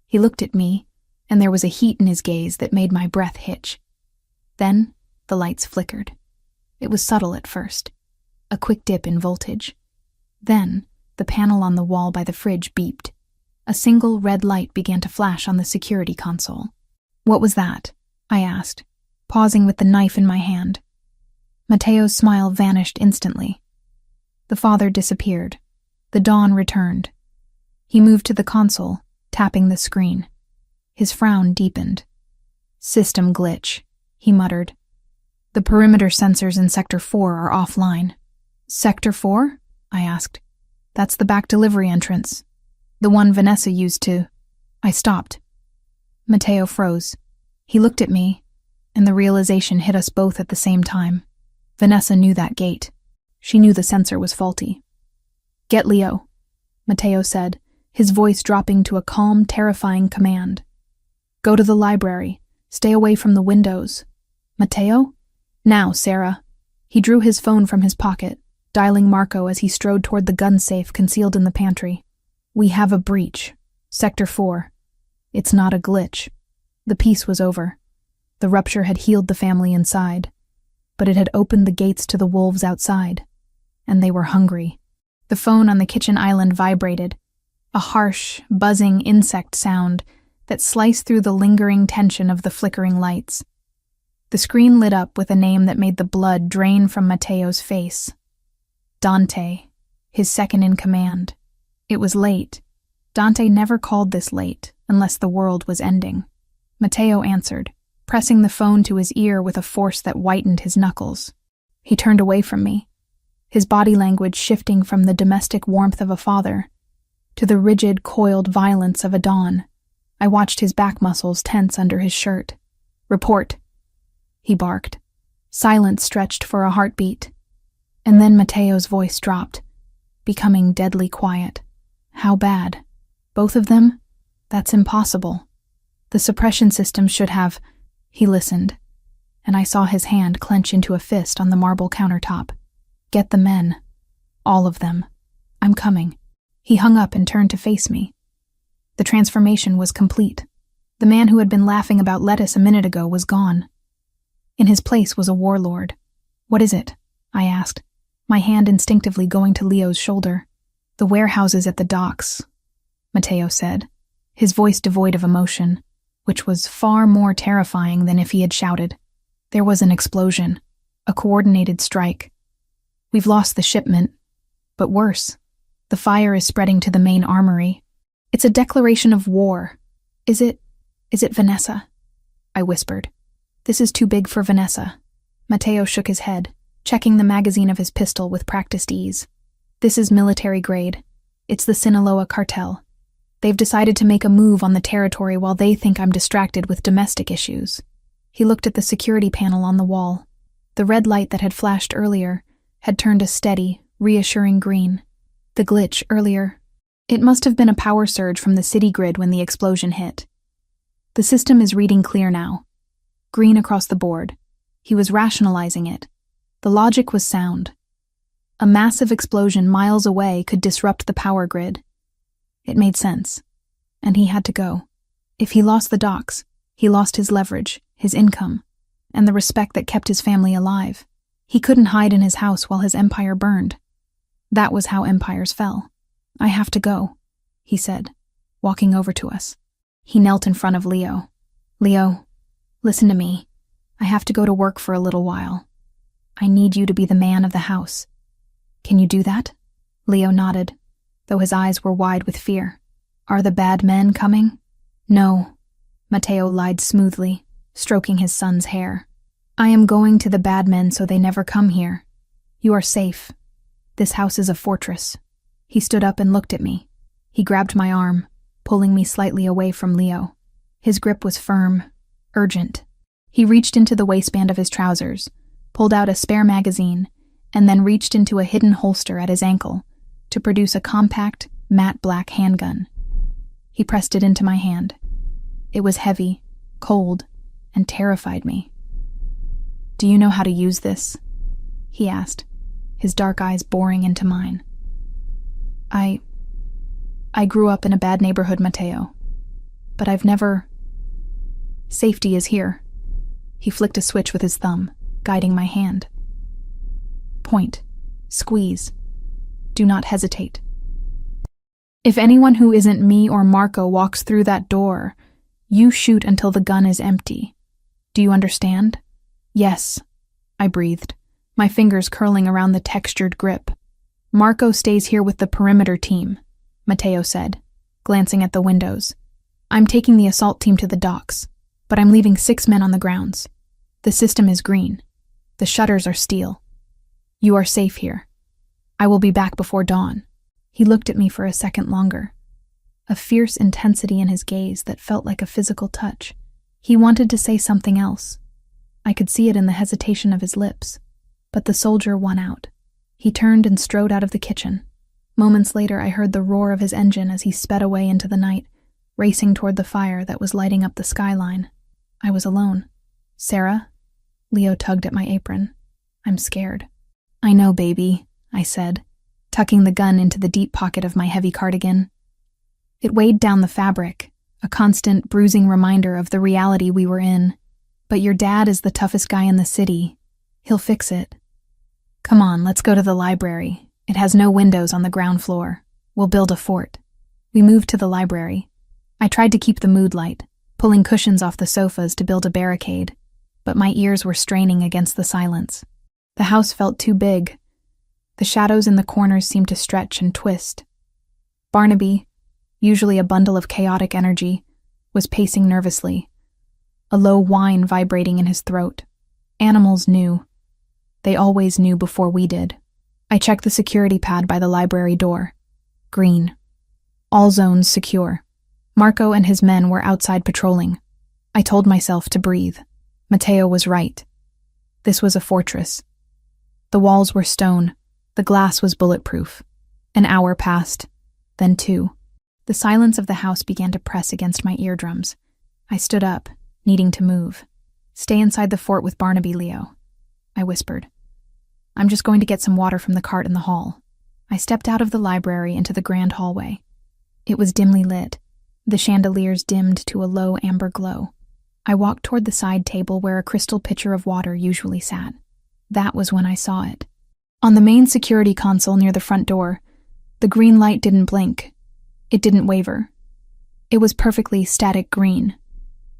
A: He looked at me, and there was a heat in his gaze that made my breath hitch. Then, the lights flickered. It was subtle at first, a quick dip in voltage. Then, the panel on the wall by the fridge beeped. A single red light began to flash on the security console. "What was that?" I asked, pausing with the knife in my hand. Matteo's smile vanished instantly. The father disappeared. The dawn returned. He moved to the console, tapping the screen. His frown deepened. "System glitch," he muttered. "The perimeter sensors in Sector 4 are offline." "Sector 4?" I asked. "That's the back delivery entrance. The one Vanessa used to—" I stopped. Matteo froze. He looked at me, and the realization hit us both at the same time. Vanessa knew that gate. She knew the sensor was faulty. "Get Leo," Matteo said, his voice dropping to a calm, terrifying command. "Go to the library. Stay away from the windows." "Matteo?" "Now, Sarah." He drew his phone from his pocket, dialing Marco as he strode toward the gun safe concealed in the pantry. "We have a breach. Sector 4. It's not a glitch." The peace was over. The rupture had healed the family inside, but it had opened the gates to the wolves outside, and they were hungry. The phone on the kitchen island vibrated, a harsh, buzzing insect sound that sliced through the lingering tension of the flickering lights. The screen lit up with a name that made the blood drain from Matteo's face. Dante, his second in command. It was late. Dante never called this late, unless the world was ending. Matteo answered, pressing the phone to his ear with a force that whitened his knuckles. He turned away from me, his body language shifting from the domestic warmth of a father to the rigid, coiled violence of a Don. I watched his back muscles tense under his shirt. "Report," he barked. Silence stretched for a heartbeat. And then Matteo's voice dropped, becoming deadly quiet. "How bad? Both of them? That's impossible. The suppression system should have—" He listened, and I saw his hand clench into a fist on the marble countertop. "Get the men. All of them. I'm coming." He hung up and turned to face me. The transformation was complete. The man who had been laughing about lettuce a minute ago was gone. In his place was a warlord. "What is it?" I asked, my hand instinctively going to Leo's shoulder. "The warehouses at the docks," Matteo said, his voice devoid of emotion, which was far more terrifying than if he had shouted. "There was an explosion, a coordinated strike. We've lost the shipment, but worse, the fire is spreading to the main armory. It's a declaration of war. Is it Vanessa?" I whispered. "This is too big for Vanessa." Matteo shook his head, checking the magazine of his pistol with practiced ease. "This is military grade. It's the Sinaloa cartel. They've decided to make a move on the territory while they think I'm distracted with domestic issues." He looked at the security panel on the wall. The red light that had flashed earlier had turned a steady, reassuring green. The glitch earlier. It must have been a power surge from the city grid when the explosion hit. "The system is reading clear now. Green across the board." He was rationalizing it. The logic was sound. A massive explosion miles away could disrupt the power grid. It made sense. And he had to go. If he lost the docks, he lost his leverage, his income, and the respect that kept his family alive. He couldn't hide in his house while his empire burned. That was how empires fell. "I have to go," he said, walking over to us. He knelt in front of Leo. "Leo, listen to me. I have to go to work for a little while. I need you to be the man of the house. Can you do that?" Leo nodded, though his eyes were wide with fear. "Are the bad men coming?" "No," Matteo lied smoothly, stroking his son's hair. "I am going to the bad men so they never come here. You are safe. This house is a fortress." He stood up and looked at me. He grabbed my arm, pulling me slightly away from Leo. His grip was firm, urgent. He reached into the waistband of his trousers, pulled out a spare magazine, and then reached into a hidden holster at his ankle to produce a compact, matte black handgun. He pressed it into my hand. It was heavy, cold, and terrified me. "Do you know how to use this?" he asked, his dark eyes boring into mine. I grew up in a bad neighborhood, Matteo, but I've never... Safety is here." He flicked a switch with his thumb, guiding my hand. "Point. Squeeze. Do not hesitate. If anyone who isn't me or Marco walks through that door, you shoot until the gun is empty. Do you understand?" "Yes," I breathed, my fingers curling around the textured grip. "Marco stays here with the perimeter team," Matteo said, glancing at the windows. "I'm taking the assault team to the docks, but I'm leaving 6 men on the grounds. The system is green. The shutters are steel. You are safe here. I will be back before dawn." He looked at me for a second longer, a fierce intensity in his gaze that felt like a physical touch. He wanted to say something else. I could see it in the hesitation of his lips, but the soldier won out. He turned and strode out of the kitchen. Moments later, I heard the roar of his engine as he sped away into the night, racing toward the fire that was lighting up the skyline. I was alone. "Sarah?" Leo tugged at my apron. "I'm scared." "I know, baby," I said, tucking the gun into the deep pocket of my heavy cardigan. It weighed down the fabric, a constant, bruising reminder of the reality we were in. "But your dad is the toughest guy in the city. He'll fix it. Come on, let's go to the library. It has no windows on the ground floor. We'll build a fort." We moved to the library. I tried to keep the mood light, pulling cushions off the sofas to build a barricade, but my ears were straining against the silence. The house felt too big. The shadows in the corners seemed to stretch and twist. Barnaby, usually a bundle of chaotic energy, was pacing nervously, a low whine vibrating in his throat. Animals knew. They always knew before we did. I checked the security pad by the library door. Green. All zones secure. Marco and his men were outside patrolling. I told myself to breathe. Matteo was right. This was a fortress. The walls were stone. The glass was bulletproof. An hour passed, then 2. The silence of the house began to press against my eardrums. I stood up, needing to move. "Stay inside the fort with Barnaby, Leo," I whispered. "I'm just going to get some water from the cart in the hall." I stepped out of the library into the grand hallway. It was dimly lit, the chandeliers dimmed to a low amber glow. I walked toward the side table where a crystal pitcher of water usually sat. That was when I saw it. On the main security console near the front door, the green light didn't blink. It didn't waver. It was perfectly static green.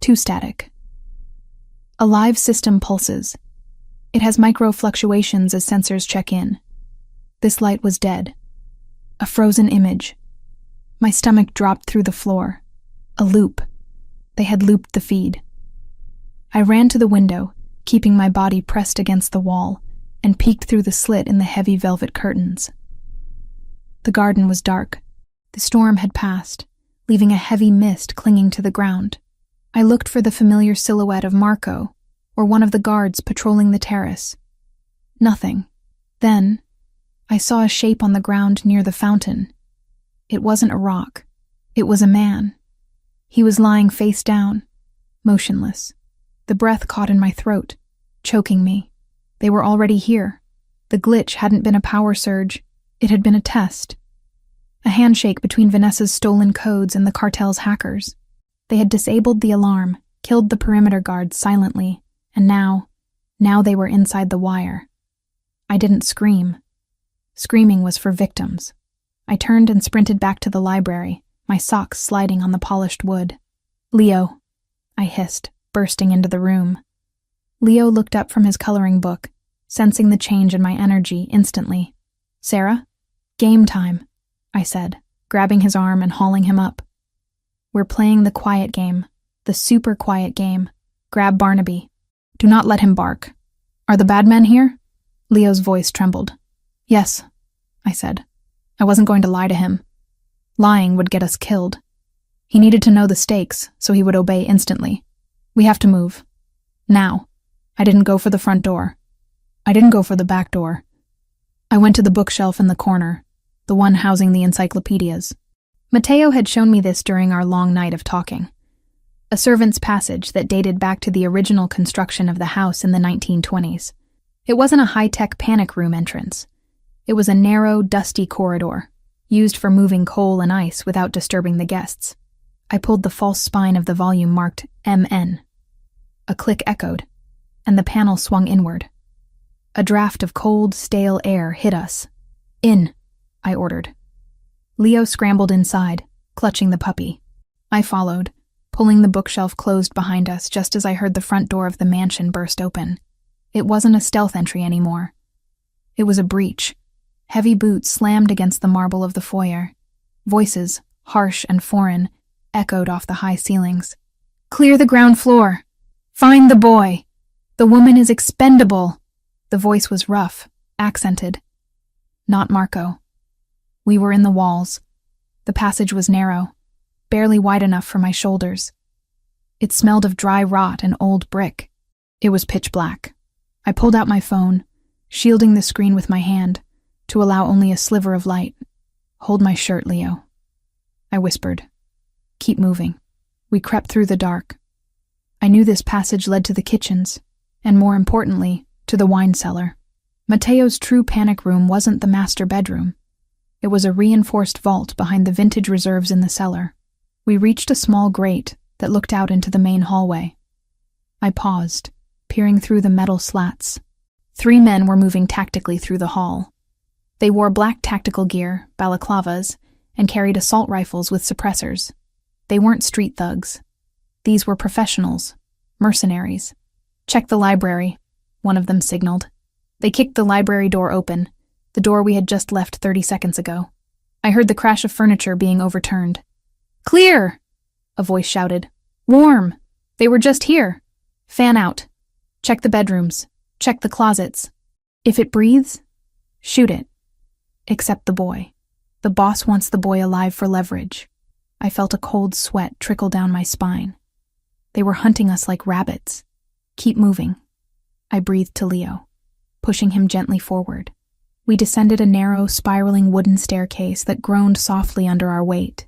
A: Too static. A live system pulses. It has micro fluctuations as sensors check in. This light was dead. A frozen image. My stomach dropped through the floor. A loop. They had looped the feed. I ran to the window, keeping my body pressed against the wall, and peeked through the slit in the heavy velvet curtains. The garden was dark. The storm had passed, leaving a heavy mist clinging to the ground. I looked for the familiar silhouette of Marco, or one of the guards patrolling the terrace. Nothing. Then, I saw a shape on the ground near the fountain. It wasn't a rock. It was a man. He was lying face down, motionless. The breath caught in my throat, choking me. They were already here. The glitch hadn't been a power surge. It had been a test. A handshake between Vanessa's stolen codes and the cartel's hackers. They had disabled the alarm, killed the perimeter guards silently, and now they were inside the wire. I didn't scream. Screaming was for victims. I turned and sprinted back to the library, my socks sliding on the polished wood. "Leo," I hissed, bursting into the room. Leo looked up from his coloring book, sensing the change in my energy instantly. "Sarah? Game time," I said, grabbing his arm and hauling him up. "We're playing the quiet game, the super quiet game. Grab Barnaby. Do not let him bark. Are the bad men here?" Leo's voice trembled. "Yes," I said. I wasn't going to lie to him. Lying would get us killed. He needed to know the stakes, so he would obey instantly. "We have to move. Now." I didn't go for the front door. I didn't go for the back door. I went to the bookshelf in the corner, the one housing the encyclopedias. Matteo had shown me this during our long night of talking. A servant's passage that dated back to the original construction of the house in the 1920s. It wasn't a high-tech panic room entrance. It was a narrow, dusty corridor, used for moving coal and ice without disturbing the guests. I pulled the false spine of the volume marked MN. A click echoed, and the panel swung inward. A draft of cold, stale air hit us. "In," I ordered. Leo scrambled inside, clutching the puppy. I followed, pulling the bookshelf closed behind us just as I heard the front door of the mansion burst open. It wasn't a stealth entry anymore. It was a breach. Heavy boots slammed against the marble of the foyer. Voices, harsh and foreign, echoed off the high ceilings. "Clear the ground floor! Find the boy! The woman is expendable!" The voice was rough, accented. Not Marco. We were in the walls. The passage was narrow, barely wide enough for my shoulders. It smelled of dry rot and old brick. It was pitch black. I pulled out my phone, shielding the screen with my hand, to allow only a sliver of light. "Hold my shirt, Leo," I whispered. "Keep moving." We crept through the dark. I knew this passage led to the kitchens, and more importantly, to the wine cellar. Matteo's true panic room wasn't the master bedroom. It was a reinforced vault behind the vintage reserves in the cellar. We reached a small grate that looked out into the main hallway. I paused, peering through the metal slats. 3 men were moving tactically through the hall. They wore black tactical gear, balaclavas, and carried assault rifles with suppressors. They weren't street thugs. These were professionals, mercenaries. "Check the library," one of them signaled. They kicked the library door open, the door we had just left 30 seconds ago. I heard the crash of furniture being overturned. "Clear!" a voice shouted. "Warm! They were just here. Fan out. Check the bedrooms. Check the closets. If it breathes, shoot it. Except the boy. The boss wants the boy alive for leverage." I felt a cold sweat trickle down my spine. They were hunting us like rabbits. "Keep moving," I breathed to Leo, pushing him gently forward. We descended a narrow, spiraling wooden staircase that groaned softly under our weight.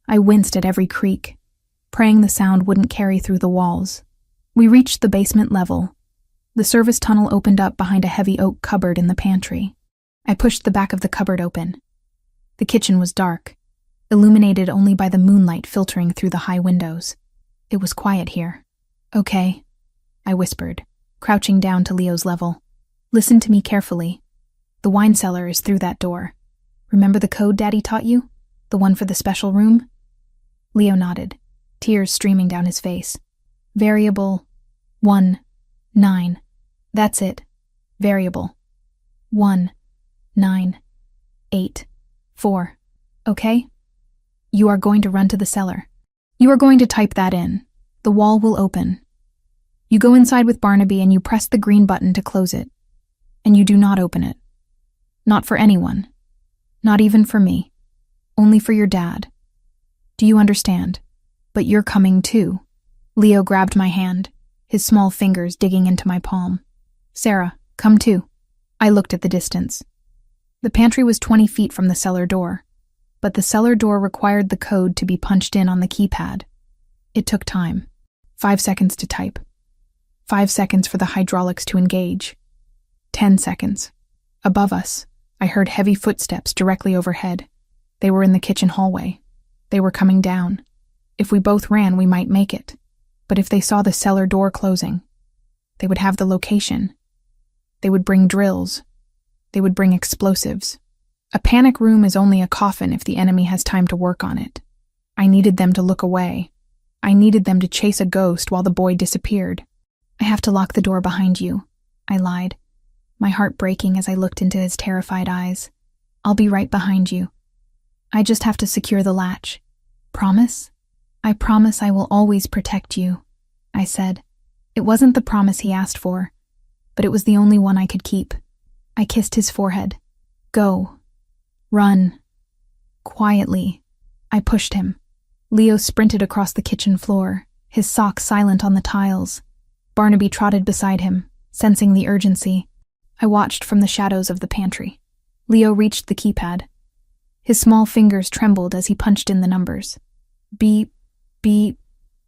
A: I winced at every creak, praying the sound wouldn't carry through the walls. We reached the basement level. The service tunnel opened up behind a heavy oak cupboard in the pantry. I pushed the back of the cupboard open. The kitchen was dark, illuminated only by the moonlight filtering through the high windows. It was quiet here. "Okay," I whispered, crouching down to Leo's level. "Listen to me carefully. The wine cellar is through that door. Remember the code Daddy taught you? The one for the special room?" Leo nodded, tears streaming down his face. "Variable 1, 9. That's it. Variable 1, 9, 8, 4. Okay? You are going to run to the cellar. You are going to type that in. The wall will open. You go inside with Barnaby and you press the green button to close it. And you do not open it. Not for anyone. Not even for me. Only for your dad. Do you understand? But you're coming too." Leo grabbed my hand, his small fingers digging into my palm. "Sarah, come too." I looked at the distance. The pantry was 20 feet from the cellar door, but the cellar door required the code to be punched in on the keypad. It took time. 5 seconds to type. 5 seconds for the hydraulics to engage. 10 seconds. Above us, I heard heavy footsteps directly overhead. They were in the kitchen hallway. They were coming down. If we both ran, we might make it. But if they saw the cellar door closing, they would have the location. They would bring drills. They would bring explosives. A panic room is only a coffin if the enemy has time to work on it. I needed them to look away. I needed them to chase a ghost while the boy disappeared. "I have to lock the door behind you," I lied, my heart breaking as I looked into his terrified eyes. "I'll be right behind you. I just have to secure the latch. Promise?" "I promise I will always protect you," I said. It wasn't the promise he asked for, but it was the only one I could keep. I kissed his forehead. "Go. Run." Quietly, I pushed him. Leo sprinted across the kitchen floor, his socks silent on the tiles. Barnaby trotted beside him, sensing the urgency. I watched from the shadows of the pantry. Leo reached the keypad. His small fingers trembled as he punched in the numbers. Beep, beep,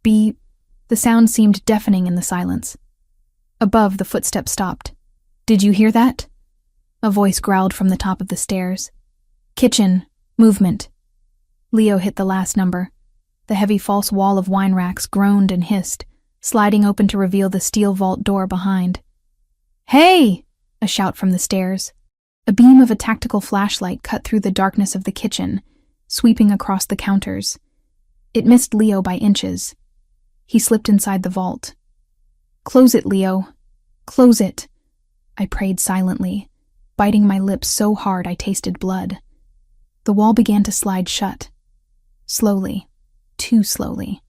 A: beep. The sound seemed deafening in the silence. Above, the footsteps stopped. "Did you hear that?" A voice growled from the top of the stairs. "Kitchen, movement." Leo hit the last number. The heavy false wall of wine racks groaned and hissed, sliding open to reveal the steel vault door behind. "Hey!" A shout from the stairs. A beam of a tactical flashlight cut through the darkness of the kitchen, sweeping across the counters. It missed Leo by inches. He slipped inside the vault. "Close it, Leo. Close it." I prayed silently, biting my lips so hard I tasted blood. The wall began to slide shut. Slowly. Too slowly.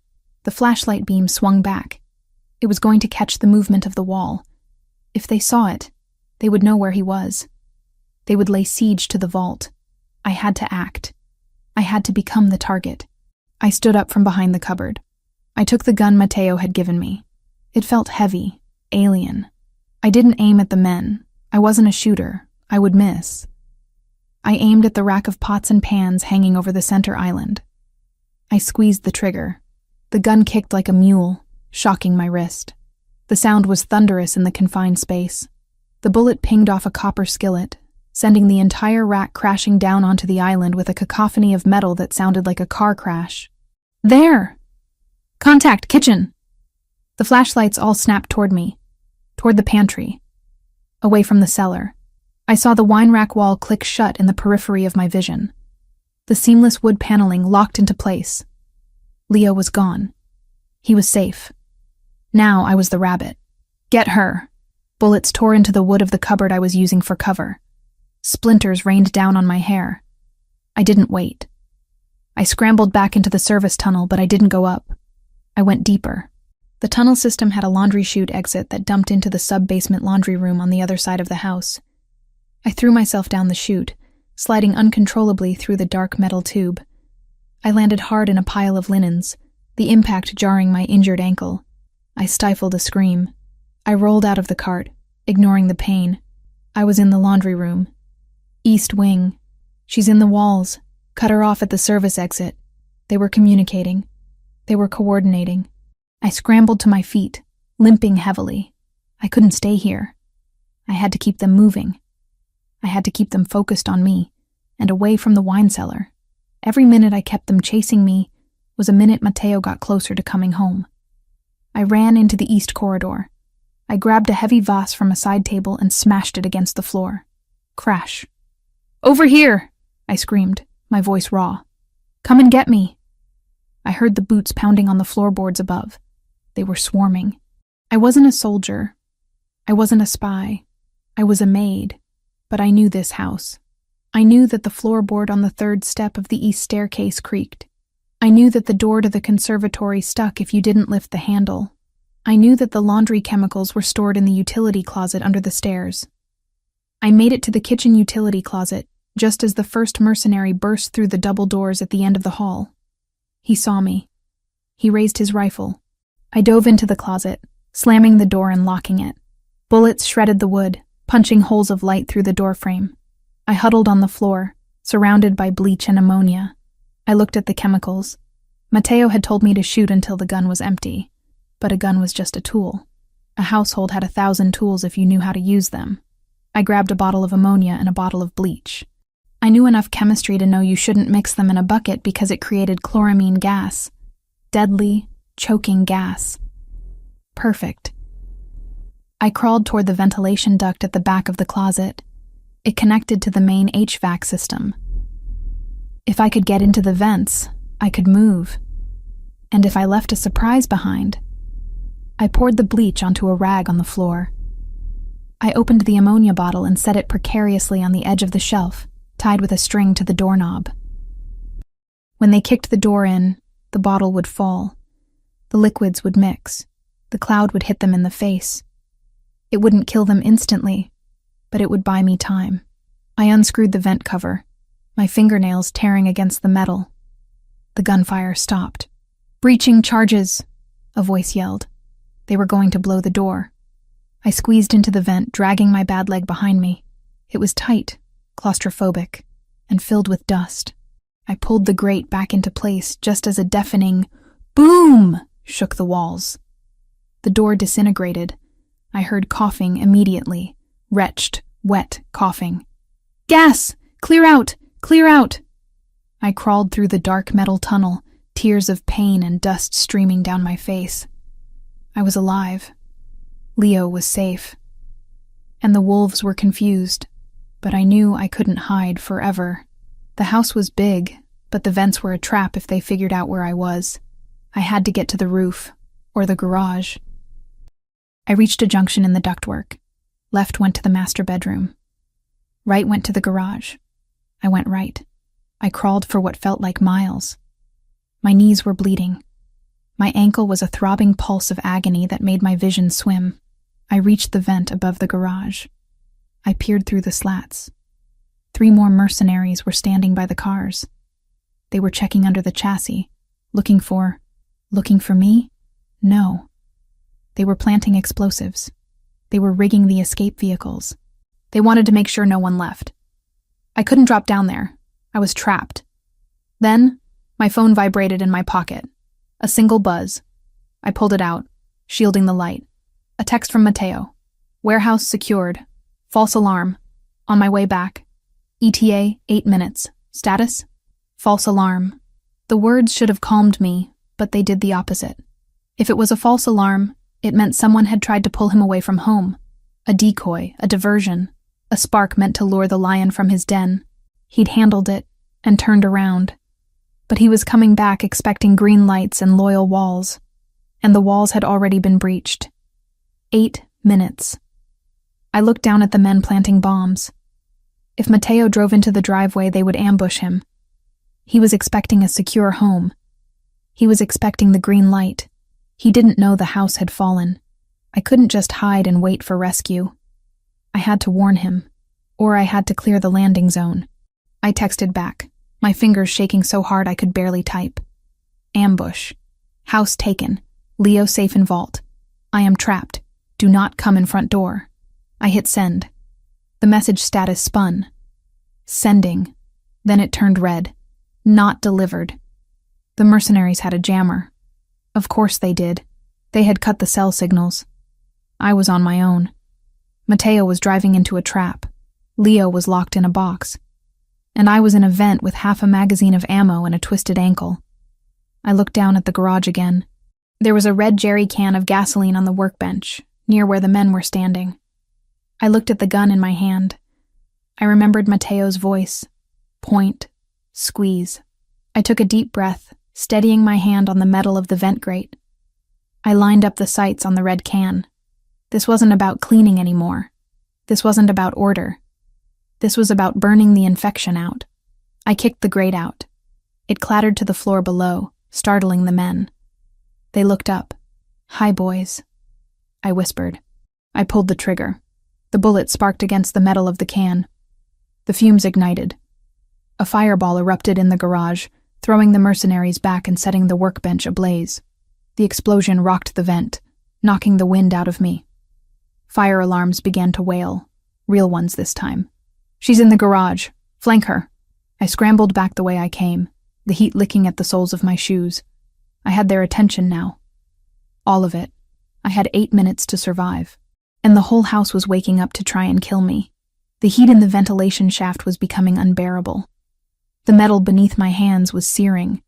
A: The flashlight beam swung back. It was going to catch the movement of the wall. If they saw it, they would know where he was. They would lay siege to the vault. I had to act. I had to become the target. I stood up from behind the cupboard. I took the gun Mateo had given me. It felt heavy, alien. I didn't aim at the men. I wasn't a shooter. I would miss. I aimed at the rack of pots and pans hanging over the center island. I squeezed the trigger. The gun kicked like a mule, shocking my wrist. The sound was thunderous in the confined space. The bullet pinged off a copper skillet, sending the entire rack crashing down onto the island with a cacophony of metal that sounded like a car crash. "There! Contact, kitchen!" The flashlights all snapped toward me, toward the pantry, away from the cellar. I saw the wine rack wall click shut in the periphery of my vision. The seamless wood paneling locked into place. Leo was gone. He was safe. Now I was the rabbit. "Get her!" Bullets tore into the wood of the cupboard I was using for cover. Splinters rained down on my hair. I didn't wait. I scrambled back into the service tunnel, but I didn't go up. I went deeper. The tunnel system had a laundry chute exit that dumped into the sub-basement laundry room on the other side of the house. I threw myself down the chute, sliding uncontrollably through the dark metal tube. I landed hard in a pile of linens, the impact jarring my injured ankle. I stifled a scream. I rolled out of the cart, ignoring the pain. I was in the laundry room. East wing. She's in the walls. Cut her off at the service exit. They were communicating. They were coordinating. I scrambled to my feet, limping heavily. I couldn't stay here. I had to keep them moving. I had to keep them focused on me and away from the wine cellar. Every minute I kept them chasing me was a minute Matteo got closer to coming home. I ran into the east corridor. I grabbed a heavy vase from a side table and smashed it against the floor. Crash. "Over here!" I screamed, my voice raw. "Come and get me!" I heard the boots pounding on the floorboards above. They were swarming. I wasn't a soldier. I wasn't a spy. I was a maid. But I knew this house. I knew that the floorboard on the third step of the east staircase creaked. I knew that the door to the conservatory stuck if you didn't lift the handle. I knew that the laundry chemicals were stored in the utility closet under the stairs. I made it to the kitchen utility closet just as the first mercenary burst through the double doors at the end of the hall. He saw me. He raised his rifle. I dove into the closet, slamming the door and locking it. Bullets shredded the wood, punching holes of light through the doorframe. I huddled on the floor, surrounded by bleach and ammonia. I looked at the chemicals. Matteo had told me to shoot until the gun was empty, but a gun was just a tool. A household had 1,000 tools if you knew how to use them. I grabbed a bottle of ammonia and a bottle of bleach. I knew enough chemistry to know you shouldn't mix them in a bucket because it created chloramine gas. Deadly, choking gas. Perfect. I crawled toward the ventilation duct at the back of the closet. It connected to the main HVAC system. If I could get into the vents, I could move. And if I left a surprise behind, I poured the bleach onto a rag on the floor. I opened the ammonia bottle and set it precariously on the edge of the shelf, tied with a string to the doorknob. When they kicked the door in, the bottle would fall. The liquids would mix. The cloud would hit them in the face. It wouldn't kill them instantly, but it would buy me time. I unscrewed the vent cover, my fingernails tearing against the metal. The gunfire stopped. "Breaching charges," a voice yelled. They were going to blow the door. I squeezed into the vent, dragging my bad leg behind me. It was tight, claustrophobic, and filled with dust. I pulled the grate back into place just as a deafening boom shook the walls. The door disintegrated. I heard coughing immediately, retched, wet coughing. "Gas! Clear out! Clear out!" I crawled through the dark metal tunnel, tears of pain and dust streaming down my face. I was alive. Leo was safe. And the wolves were confused, but I knew I couldn't hide forever. The house was big, but the vents were a trap if they figured out where I was. I had to get to the roof, or the garage. I reached a junction in the ductwork. Left went to the master bedroom. Right went to the garage. I went right. I crawled for what felt like miles. My knees were bleeding. My ankle was a throbbing pulse of agony that made my vision swim. I reached the vent above the garage. I peered through the slats. 3 more mercenaries were standing by the cars. They were checking under the chassis, looking for me? No. They were planting explosives. They were rigging the escape vehicles. They wanted to make sure no one left. I couldn't drop down there. I was trapped. Then, my phone vibrated in my pocket. A single buzz. I pulled it out, shielding the light. A text from Matteo. "Warehouse secured. False alarm. On my way back. ETA 8 minutes. Status? False alarm." The words should have calmed me, but they did the opposite. If it was a false alarm, it meant someone had tried to pull him away from home. A decoy, a diversion, a spark meant to lure the lion from his den. He'd handled it and turned around. But he was coming back expecting green lights and loyal walls, and the walls had already been breached. 8 minutes. I looked down at the men planting bombs. If Matteo drove into the driveway, they would ambush him. He was expecting a secure home. He was expecting the green light. He didn't know the house had fallen. I couldn't just hide and wait for rescue. I had to warn him, or I had to clear the landing zone. I texted back, my fingers shaking so hard I could barely type. Ambush. House taken. Leo safe in vault. I am trapped. Do not come in front door. I hit send. The message status spun. Sending. Then it turned red. Not delivered. The mercenaries had a jammer. Of course they did. They had cut the cell signals. I was on my own. Matteo was driving into a trap. Leo was locked in a box, and I was in a vent with half a magazine of ammo and a twisted ankle. I looked down at the garage again. There was a red jerry can of gasoline on the workbench, near where the men were standing. I looked at the gun in my hand. I remembered Mateo's voice. Point. Squeeze. I took a deep breath, steadying my hand on the metal of the vent grate. I lined up the sights on the red can. This wasn't about cleaning anymore. This wasn't about order. This was about burning the infection out. I kicked the grate out. It clattered to the floor below, startling the men. They looked up. "Hi, boys," I whispered. I pulled the trigger. The bullet sparked against the metal of the can. The fumes ignited. A fireball erupted in the garage, throwing the mercenaries back and setting the workbench ablaze. The explosion rocked the vent, knocking the wind out of me. Fire alarms began to wail, real ones this time. "She's in the garage. Flank her." I scrambled back the way I came, the heat licking at the soles of my shoes. I had their attention now. All of it. I had 8 minutes to survive. And the whole house was waking up to try and kill me. The heat in the ventilation shaft was becoming unbearable. The metal beneath my hands was searing,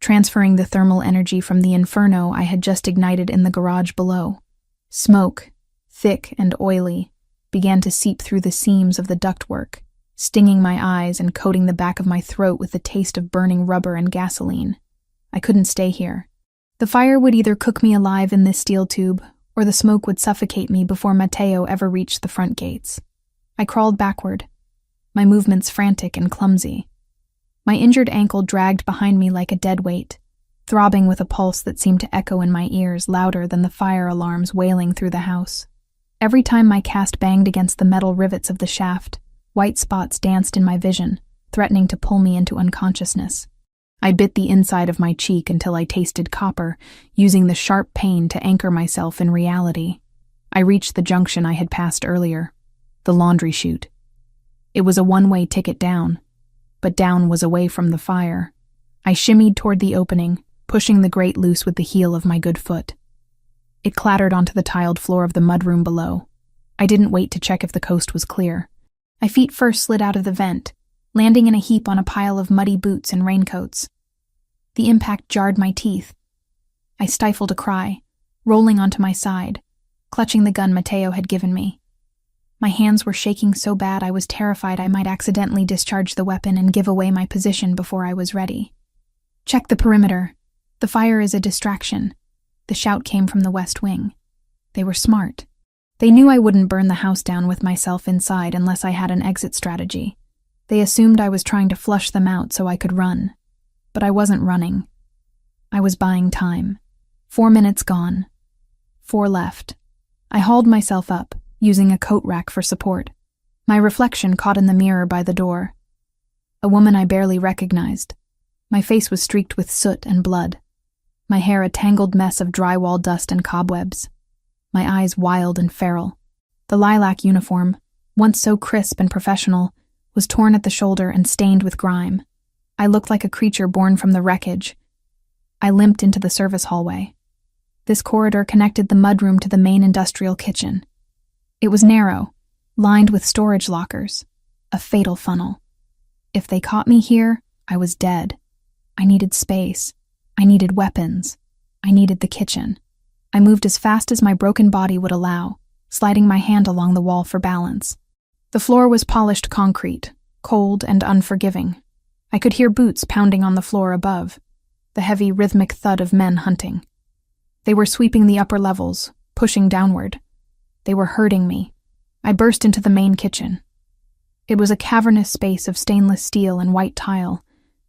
A: transferring the thermal energy from the inferno I had just ignited in the garage below. Smoke, thick and oily, began to seep through the seams of the ductwork, stinging my eyes and coating the back of my throat with the taste of burning rubber and gasoline. I couldn't stay here. The fire would either cook me alive in this steel tube, or the smoke would suffocate me before Mateo ever reached the front gates. I crawled backward, my movements frantic and clumsy. My injured ankle dragged behind me like a dead weight, throbbing with a pulse that seemed to echo in my ears louder than the fire alarms wailing through the house. Every time my cast banged against the metal rivets of the shaft, white spots danced in my vision, threatening to pull me into unconsciousness. I bit the inside of my cheek until I tasted copper, using the sharp pain to anchor myself in reality. I reached the junction I had passed earlier, the laundry chute. It was a one-way ticket down, but down was away from the fire. I shimmied toward the opening, pushing the grate loose with the heel of my good foot. It clattered onto the tiled floor of the mudroom below. I didn't wait to check if the coast was clear. My feet first slid out of the vent, landing in a heap on a pile of muddy boots and raincoats. The impact jarred my teeth. I stifled a cry, rolling onto my side, clutching the gun Mateo had given me. My hands were shaking so bad I was terrified I might accidentally discharge the weapon and give away my position before I was ready. "Check the perimeter. The fire is a distraction." The shout came from the west wing. They were smart. They knew I wouldn't burn the house down with myself inside unless I had an exit strategy. They assumed I was trying to flush them out so I could run. But I wasn't running. I was buying time. 4 minutes gone. 4 left. I hauled myself up, using a coat rack for support. My reflection caught in the mirror by the door. A woman I barely recognized. My face was streaked with soot and blood. My hair a tangled mess of drywall dust and cobwebs. My eyes wild and feral. The lilac uniform, once so crisp and professional, was torn at the shoulder and stained with grime. I looked like a creature born from the wreckage. I limped into the service hallway. This corridor connected the mudroom to the main industrial kitchen. It was narrow, lined with storage lockers, a fatal funnel. If they caught me here, I was dead. I needed space. I needed weapons. I needed the kitchen. I moved as fast as my broken body would allow, sliding my hand along the wall for balance. The floor was polished concrete, cold and unforgiving. I could hear boots pounding on the floor above, the heavy rhythmic thud of men hunting. They were sweeping the upper levels, pushing downward. They were hurting me. I burst into the main kitchen. It was a cavernous space of stainless steel and white tile,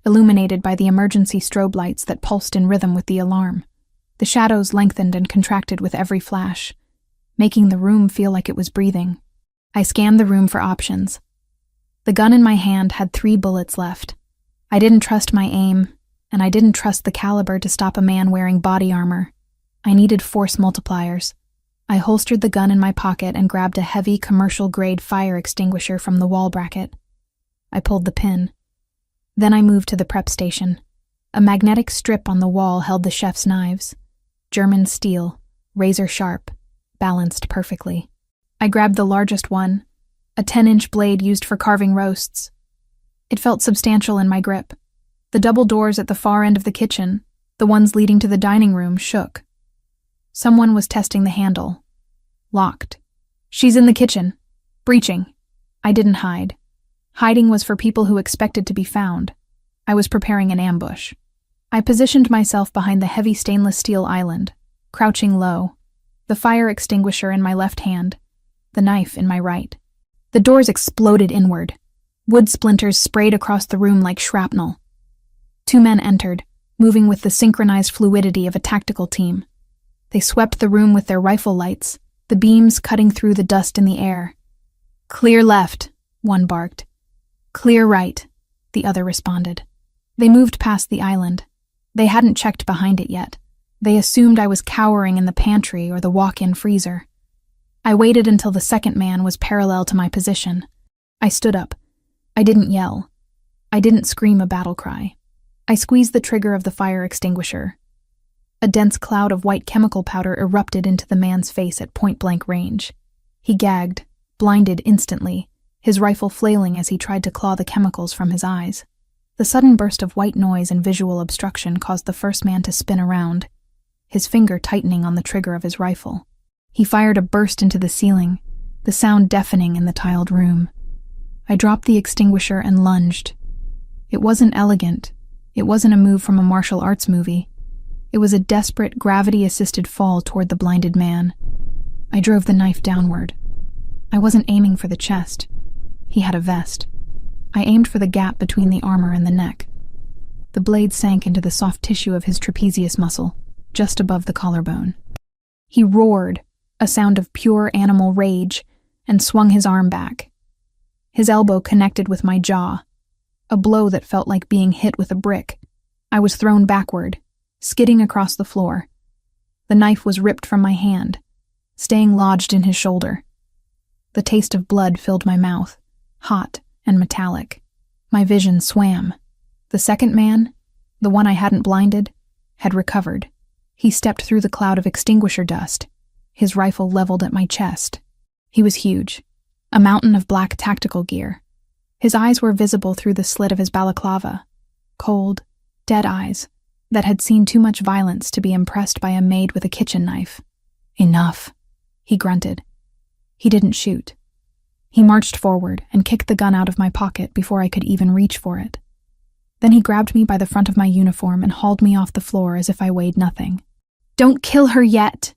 A: illuminated by the emergency strobe lights that pulsed in rhythm with the alarm. The shadows lengthened and contracted with every flash, making the room feel like it was breathing. I scanned the room for options. The gun in my hand had 3 bullets left. I didn't trust my aim, and I didn't trust the caliber to stop a man wearing body armor. I needed force multipliers. I holstered the gun in my pocket and grabbed a heavy commercial-grade fire extinguisher from the wall bracket. I pulled the pin. Then I moved to the prep station. A magnetic strip on the wall held the chef's knives. German steel, razor sharp, balanced perfectly. I grabbed the largest one, a 10-inch blade used for carving roasts. It felt substantial in my grip. The double doors at the far end of the kitchen, the ones leading to the dining room, shook. Someone was testing the handle. Locked. "She's in the kitchen. Breaching." I didn't hide. Hiding was for people who expected to be found. I was preparing an ambush. I positioned myself behind the heavy stainless steel island, crouching low, the fire extinguisher in my left hand, the knife in my right. The doors exploded inward. Wood splinters sprayed across the room like shrapnel. 2 men entered, moving with the synchronized fluidity of a tactical team. They swept the room with their rifle lights, the beams cutting through the dust in the air. "Clear left," one barked. "Clear right," the other responded. They moved past the island. They hadn't checked behind it yet. They assumed I was cowering in the pantry or the walk-in freezer. I waited until the second man was parallel to my position. I stood up. I didn't yell. I didn't scream a battle cry. I squeezed the trigger of the fire extinguisher. A dense cloud of white chemical powder erupted into the man's face at point-blank range. He gagged, blinded instantly, his rifle flailing as he tried to claw the chemicals from his eyes. The sudden burst of white noise and visual obstruction caused the first man to spin around, his finger tightening on the trigger of his rifle. He fired a burst into the ceiling, the sound deafening in the tiled room. I dropped the extinguisher and lunged. It wasn't elegant. It wasn't a move from a martial arts movie. It was a desperate, gravity-assisted fall toward the blinded man. I drove the knife downward. I wasn't aiming for the chest. He had a vest. I aimed for the gap between the armor and the neck. The blade sank into the soft tissue of his trapezius muscle, just above the collarbone. He roared, a sound of pure animal rage, and swung his arm back. His elbow connected with my jaw, a blow that felt like being hit with a brick. I was thrown backward, skidding across the floor. The knife was ripped from my hand, staying lodged in his shoulder. The taste of blood filled my mouth, hot and metallic. My vision swam. The second man, the one I hadn't blinded, had recovered. He stepped through the cloud of extinguisher dust, his rifle leveled at my chest. He was huge, a mountain of black tactical gear. His eyes were visible through the slit of his balaclava, cold, dead eyes that had seen too much violence to be impressed by a maid with a kitchen knife. "Enough," he grunted. He didn't shoot. He marched forward and kicked the gun out of my pocket before I could even reach for it. Then he grabbed me by the front of my uniform and hauled me off the floor as if I weighed nothing. "Don't kill her yet,"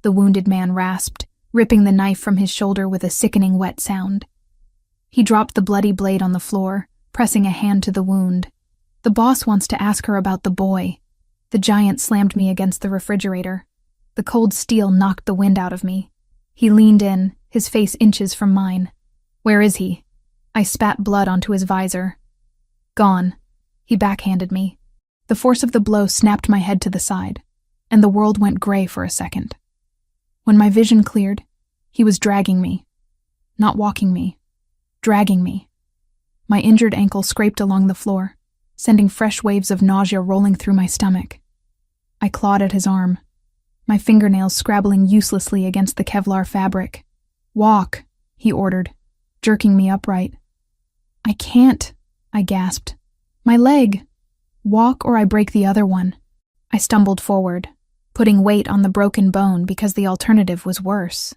A: the wounded man rasped, ripping the knife from his shoulder with a sickening wet sound. He dropped the bloody blade on the floor, pressing a hand to the wound. "The boss wants to ask her about the boy." The giant slammed me against the refrigerator. The cold steel knocked the wind out of me. He leaned in, his face inches from mine. "Where is he?" I spat blood onto his visor. "Gone," he backhanded me. The force of the blow snapped my head to the side, and the world went gray for a second. When my vision cleared, he was dragging me. Not walking me. Dragging me. My injured ankle scraped along the floor, sending fresh waves of nausea rolling through my stomach. I clawed at his arm, my fingernails scrabbling uselessly against the Kevlar fabric. "Walk," he ordered, jerking me upright. "I can't," I gasped. "My leg. Walk or I break the other one." I stumbled forward, putting weight on the broken bone because the alternative was worse.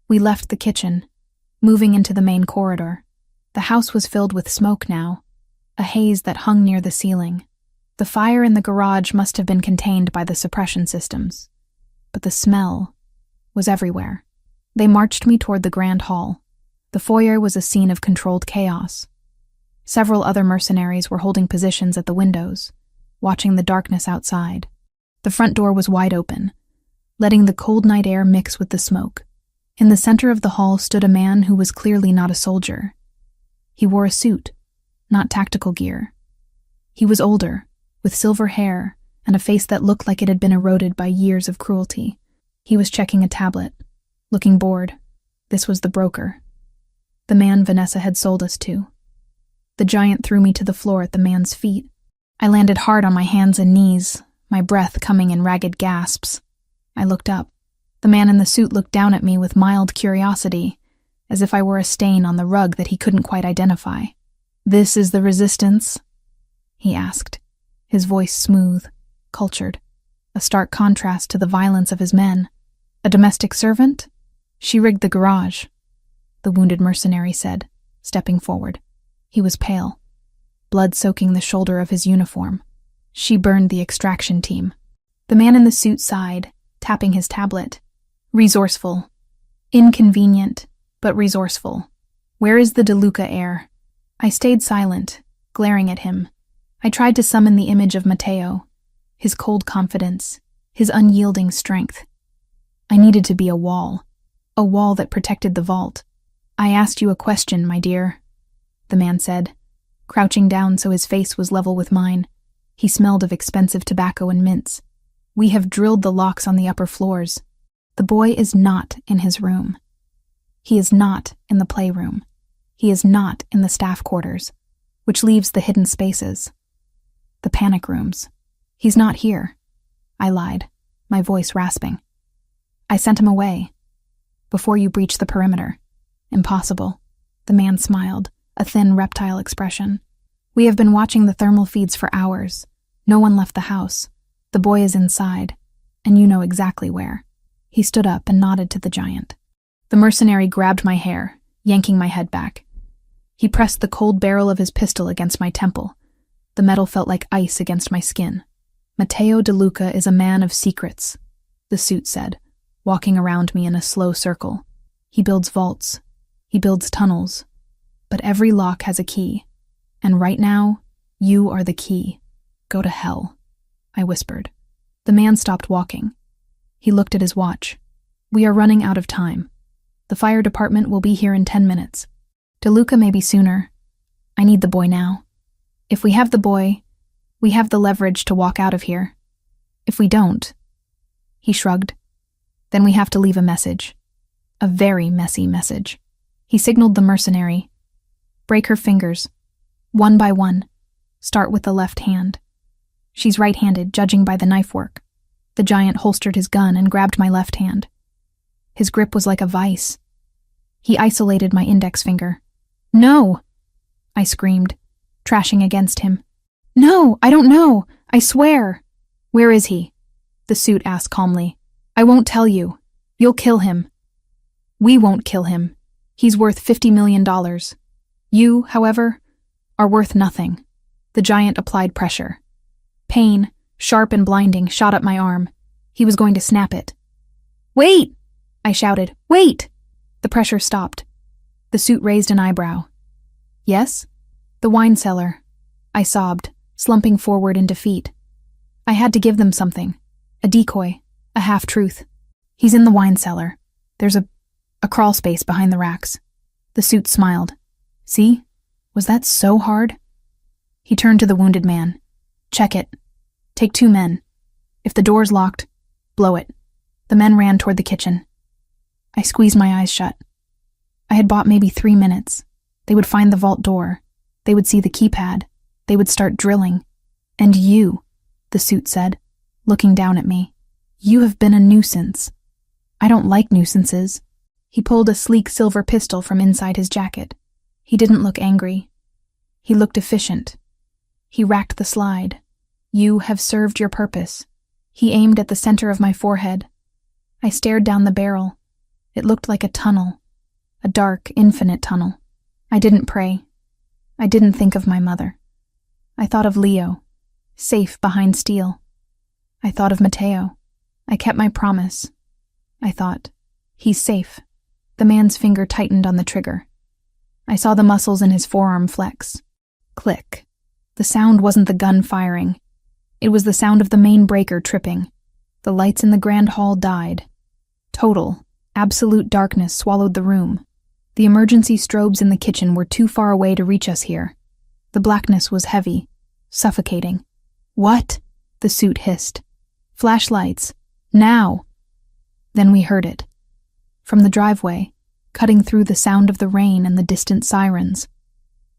A: We left the kitchen, moving into the main corridor. The house was filled with smoke now, a haze that hung near the ceiling. The fire in the garage must have been contained by the suppression systems, but the smell was everywhere. They marched me toward the grand hall. The foyer was a scene of controlled chaos. Several other mercenaries were holding positions at the windows, watching the darkness outside. The front door was wide open, letting the cold night air mix with the smoke. In the center of the hall stood a man who was clearly not a soldier. He wore a suit, not tactical gear. He was older, with silver hair and a face that looked like it had been eroded by years of cruelty. He was checking a tablet, looking bored. This was the broker, the man Vanessa had sold us to. The giant threw me to the floor at the man's feet. I landed hard on my hands and knees, my breath coming in ragged gasps. I looked up. The man in the suit looked down at me with mild curiosity, as if I were a stain on the rug that he couldn't quite identify. "This is the resistance?" he asked, his voice smooth, cultured, a stark contrast to the violence of his men. "A domestic servant?" "She rigged the garage," the wounded mercenary said, stepping forward. He was pale, blood soaking the shoulder of his uniform. "She burned the extraction team." The man in the suit sighed, tapping his tablet. "Resourceful. Inconvenient, but resourceful. Where is the DeLuca heir?" I stayed silent, glaring at him. I tried to summon the image of Matteo, his cold confidence, his unyielding strength. I needed to be a wall that protected the vault. "I asked you a question, my dear," the man said, crouching down so his face was level with mine. He smelled of expensive tobacco and mints. "We have drilled the locks on the upper floors. The boy is not in his room. He is not in the playroom. He is not in the staff quarters, which leaves the hidden spaces, the panic rooms. He's not here." I lied, my voice rasping. "I sent him away. Before you breached the perimeter." "Impossible." The man smiled, a thin reptile expression. "We have been watching the thermal feeds for hours. No one left the house. The boy is inside, and you know exactly where." He stood up and nodded to the giant. The mercenary grabbed my hair, yanking my head back. He pressed the cold barrel of his pistol against my temple. The metal felt like ice against my skin. "Matteo DeLuca is a man of secrets," the suit said, walking around me in a slow circle. "He builds vaults. He builds tunnels. But every lock has a key. And right now, you are the key. Go to hell," I whispered. The man stopped walking. He looked at his watch. "We are running out of time. The fire department will be here in 10 minutes. DeLuca may be sooner. I need the boy now. If we have the boy, we have the leverage to walk out of here. If we don't," he shrugged, "then we have to leave a message. A very messy message." He signaled the mercenary. "Break her fingers. One by one. Start with the left hand. She's right-handed, judging by the knife work." The giant holstered his gun and grabbed my left hand. His grip was like a vice. He isolated my index finger. "No!" I screamed, trashing against him. "No, I don't know. I swear." "Where is he?" the suit asked calmly. "I won't tell you. You'll kill him." "We won't kill him. He's worth $50 million. You, however, are worth nothing." The giant applied pressure. Pain, sharp and blinding, shot up my arm. He was going to snap it. "Wait!" I shouted. "Wait!" The pressure stopped. The suit raised an eyebrow. "Yes?" "The wine cellar," I sobbed, slumping forward in defeat. I had to give them something. A decoy, a half-truth. "He's in the wine cellar. There's a crawl space behind the racks." The suit smiled. "See? Was that so hard?" He turned to the wounded man. "Check it. Take 2 men. If the door's locked, blow it." The men ran toward the kitchen. I squeezed my eyes shut. I had bought maybe 3 minutes. They would find the vault door. They would see the keypad. They would start drilling. "And you," the suit said, looking down at me. "You have been a nuisance." "I don't like nuisances." He pulled a sleek silver pistol from inside his jacket. He didn't look angry. He looked efficient. He racked the slide. "You have served your purpose." He aimed at the center of my forehead. I stared down the barrel. It looked like a tunnel, a dark, infinite tunnel. I didn't pray. I didn't think of my mother. I thought of Leo, safe behind steel. I thought of Matteo. I kept my promise. I thought, he's safe. The man's finger tightened on the trigger. I saw the muscles in his forearm flex. Click. The sound wasn't the gun firing. It was the sound of the main breaker tripping. The lights in the grand hall died. Total, absolute darkness swallowed the room. The emergency strobes in the kitchen were too far away to reach us here. The blackness was heavy, suffocating. "What?" the suit hissed. "Flashlights. Now!" Then we heard it. From the driveway, cutting through the sound of the rain and the distant sirens.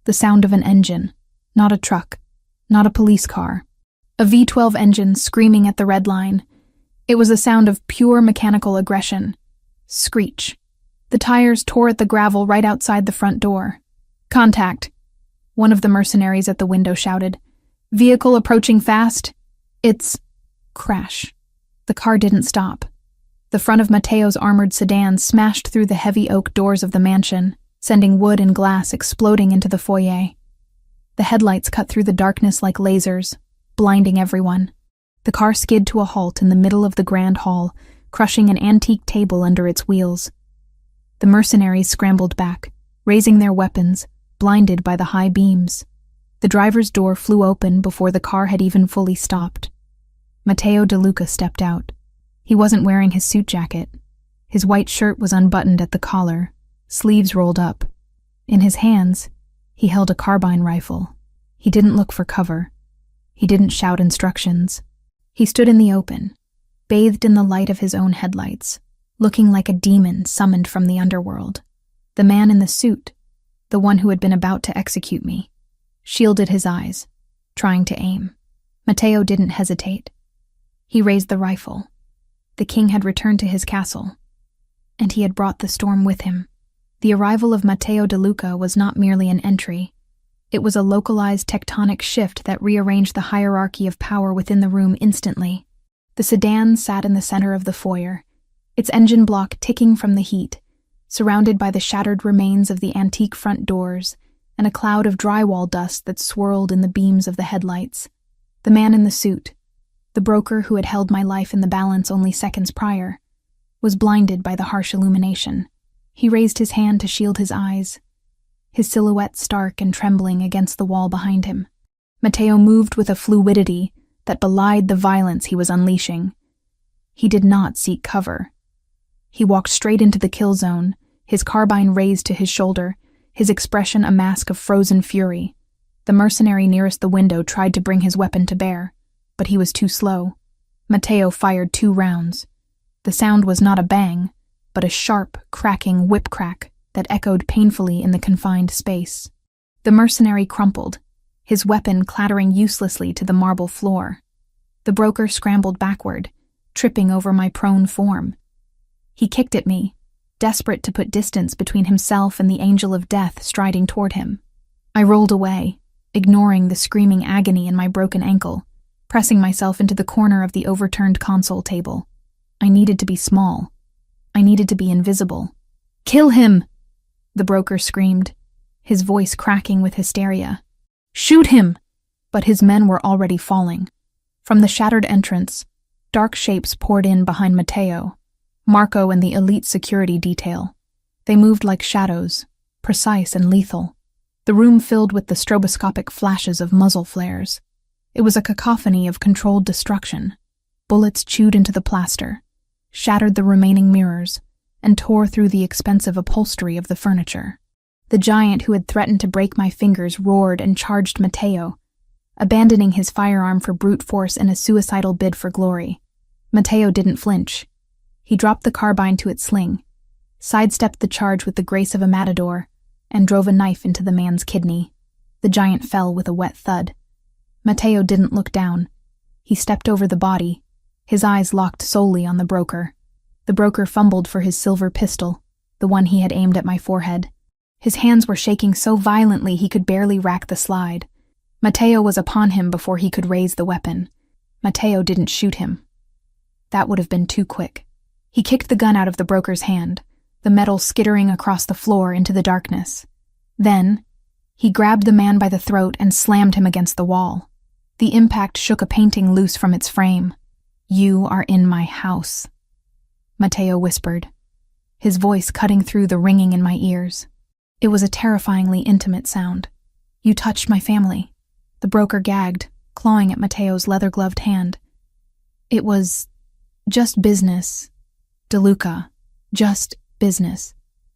A: The sound of an engine, not a truck, not a police car. A V12 engine screaming at the red line. It was a sound of pure mechanical aggression. Screech. The tires tore at the gravel right outside the front door. "Contact," one of the mercenaries at the window shouted. "Vehicle approaching fast." It's... Crash. The car didn't stop. The front of Mateo's armored sedan smashed through the heavy oak doors of the mansion, sending wood and glass exploding into the foyer. The headlights cut through the darkness like lasers, blinding everyone. The car skid to a halt in the middle of the grand hall, crushing an antique table under its wheels. The mercenaries scrambled back, raising their weapons, blinded by the high beams. The driver's door flew open before the car had even fully stopped. Matteo De Luca stepped out. He wasn't wearing his suit jacket. His white shirt was unbuttoned at the collar, sleeves rolled up. In his hands, he held a carbine rifle. He didn't look for cover. He didn't shout instructions. He stood in the open, bathed in the light of his own headlights, looking like a demon summoned from the underworld. The man in the suit, the one who had been about to execute me, shielded his eyes, trying to aim. Matteo didn't hesitate. He raised the rifle. The king had returned to his castle, and he had brought the storm with him. The arrival of Matteo De Luca was not merely an entry. It was a localized tectonic shift that rearranged the hierarchy of power within the room instantly. The sedan sat in the center of the foyer, its engine block ticking from the heat, surrounded by the shattered remains of the antique front doors and a cloud of drywall dust that swirled in the beams of the headlights. The man in the suit, the broker who had held my life in the balance only seconds prior, was blinded by the harsh illumination. He raised his hand to shield his eyes, his silhouette stark and trembling against the wall behind him. Matteo moved with a fluidity that belied the violence he was unleashing. He did not seek cover. He walked straight into the kill zone, his carbine raised to his shoulder, his expression a mask of frozen fury. The mercenary nearest the window tried to bring his weapon to bear, but he was too slow. Matteo fired 2 rounds. The sound was not a bang, but a sharp, cracking whip crack that echoed painfully in the confined space. The mercenary crumpled, his weapon clattering uselessly to the marble floor. The broker scrambled backward, tripping over my prone form. He kicked at me, desperate to put distance between himself and the angel of death striding toward him. I rolled away, ignoring the screaming agony in my broken ankle, pressing myself into the corner of the overturned console table. I needed to be small. I needed to be invisible. "Kill him!" the broker screamed, his voice cracking with hysteria. "Shoot him!" But his men were already falling. From the shattered entrance, dark shapes poured in behind Matteo, Marco and the elite security detail. They moved like shadows, precise and lethal. The room filled with the stroboscopic flashes of muzzle flares. It was a cacophony of controlled destruction. Bullets chewed into the plaster, shattered the remaining mirrors, and tore through the expensive upholstery of the furniture. The giant who had threatened to break my fingers roared and charged Matteo, abandoning his firearm for brute force in a suicidal bid for glory. Matteo didn't flinch. He dropped the carbine to its sling, sidestepped the charge with the grace of a matador, and drove a knife into the man's kidney. The giant fell with a wet thud. Matteo didn't look down. He stepped over the body, his eyes locked solely on the broker. The broker fumbled for his silver pistol, the one he had aimed at my forehead. His hands were shaking so violently he could barely rack the slide. Matteo was upon him before he could raise the weapon. Matteo didn't shoot him. That would have been too quick. He kicked the gun out of the broker's hand, the metal skittering across the floor into the darkness. Then, he grabbed the man by the throat and slammed him against the wall. The impact shook a painting loose from its frame. "You are in my house," Matteo whispered, his voice cutting through the ringing in my ears. It was a terrifyingly intimate sound. "You touched my family," the broker gagged, clawing at Matteo's leather-gloved hand. "It was just business, De Luca, just business.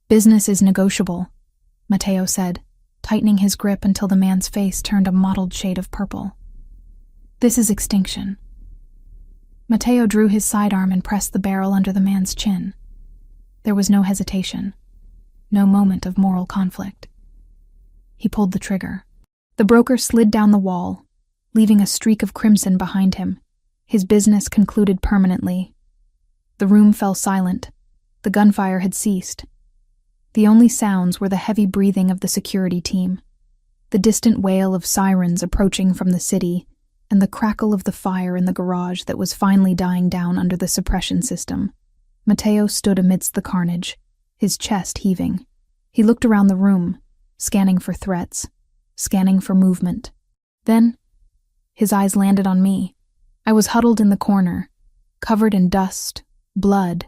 A: Business is negotiable," Matteo said, tightening his grip until the man's face turned a mottled shade of purple. "This is extinction." Matteo drew his sidearm and pressed the barrel under the man's chin. There was no hesitation, no moment of moral conflict. He pulled the trigger. The broker slid down the wall, leaving a streak of crimson behind him. His business concluded permanently. The room fell silent. The gunfire had ceased. The only sounds were the heavy breathing of the security team, the distant wail of sirens approaching from the city, and the crackle of the fire in the garage that was finally dying down under the suppression system. Matteo stood amidst the carnage, his chest heaving. He looked around the room, scanning for threats, scanning for movement. Then, his eyes landed on me. I was huddled in the corner, covered in dust, blood,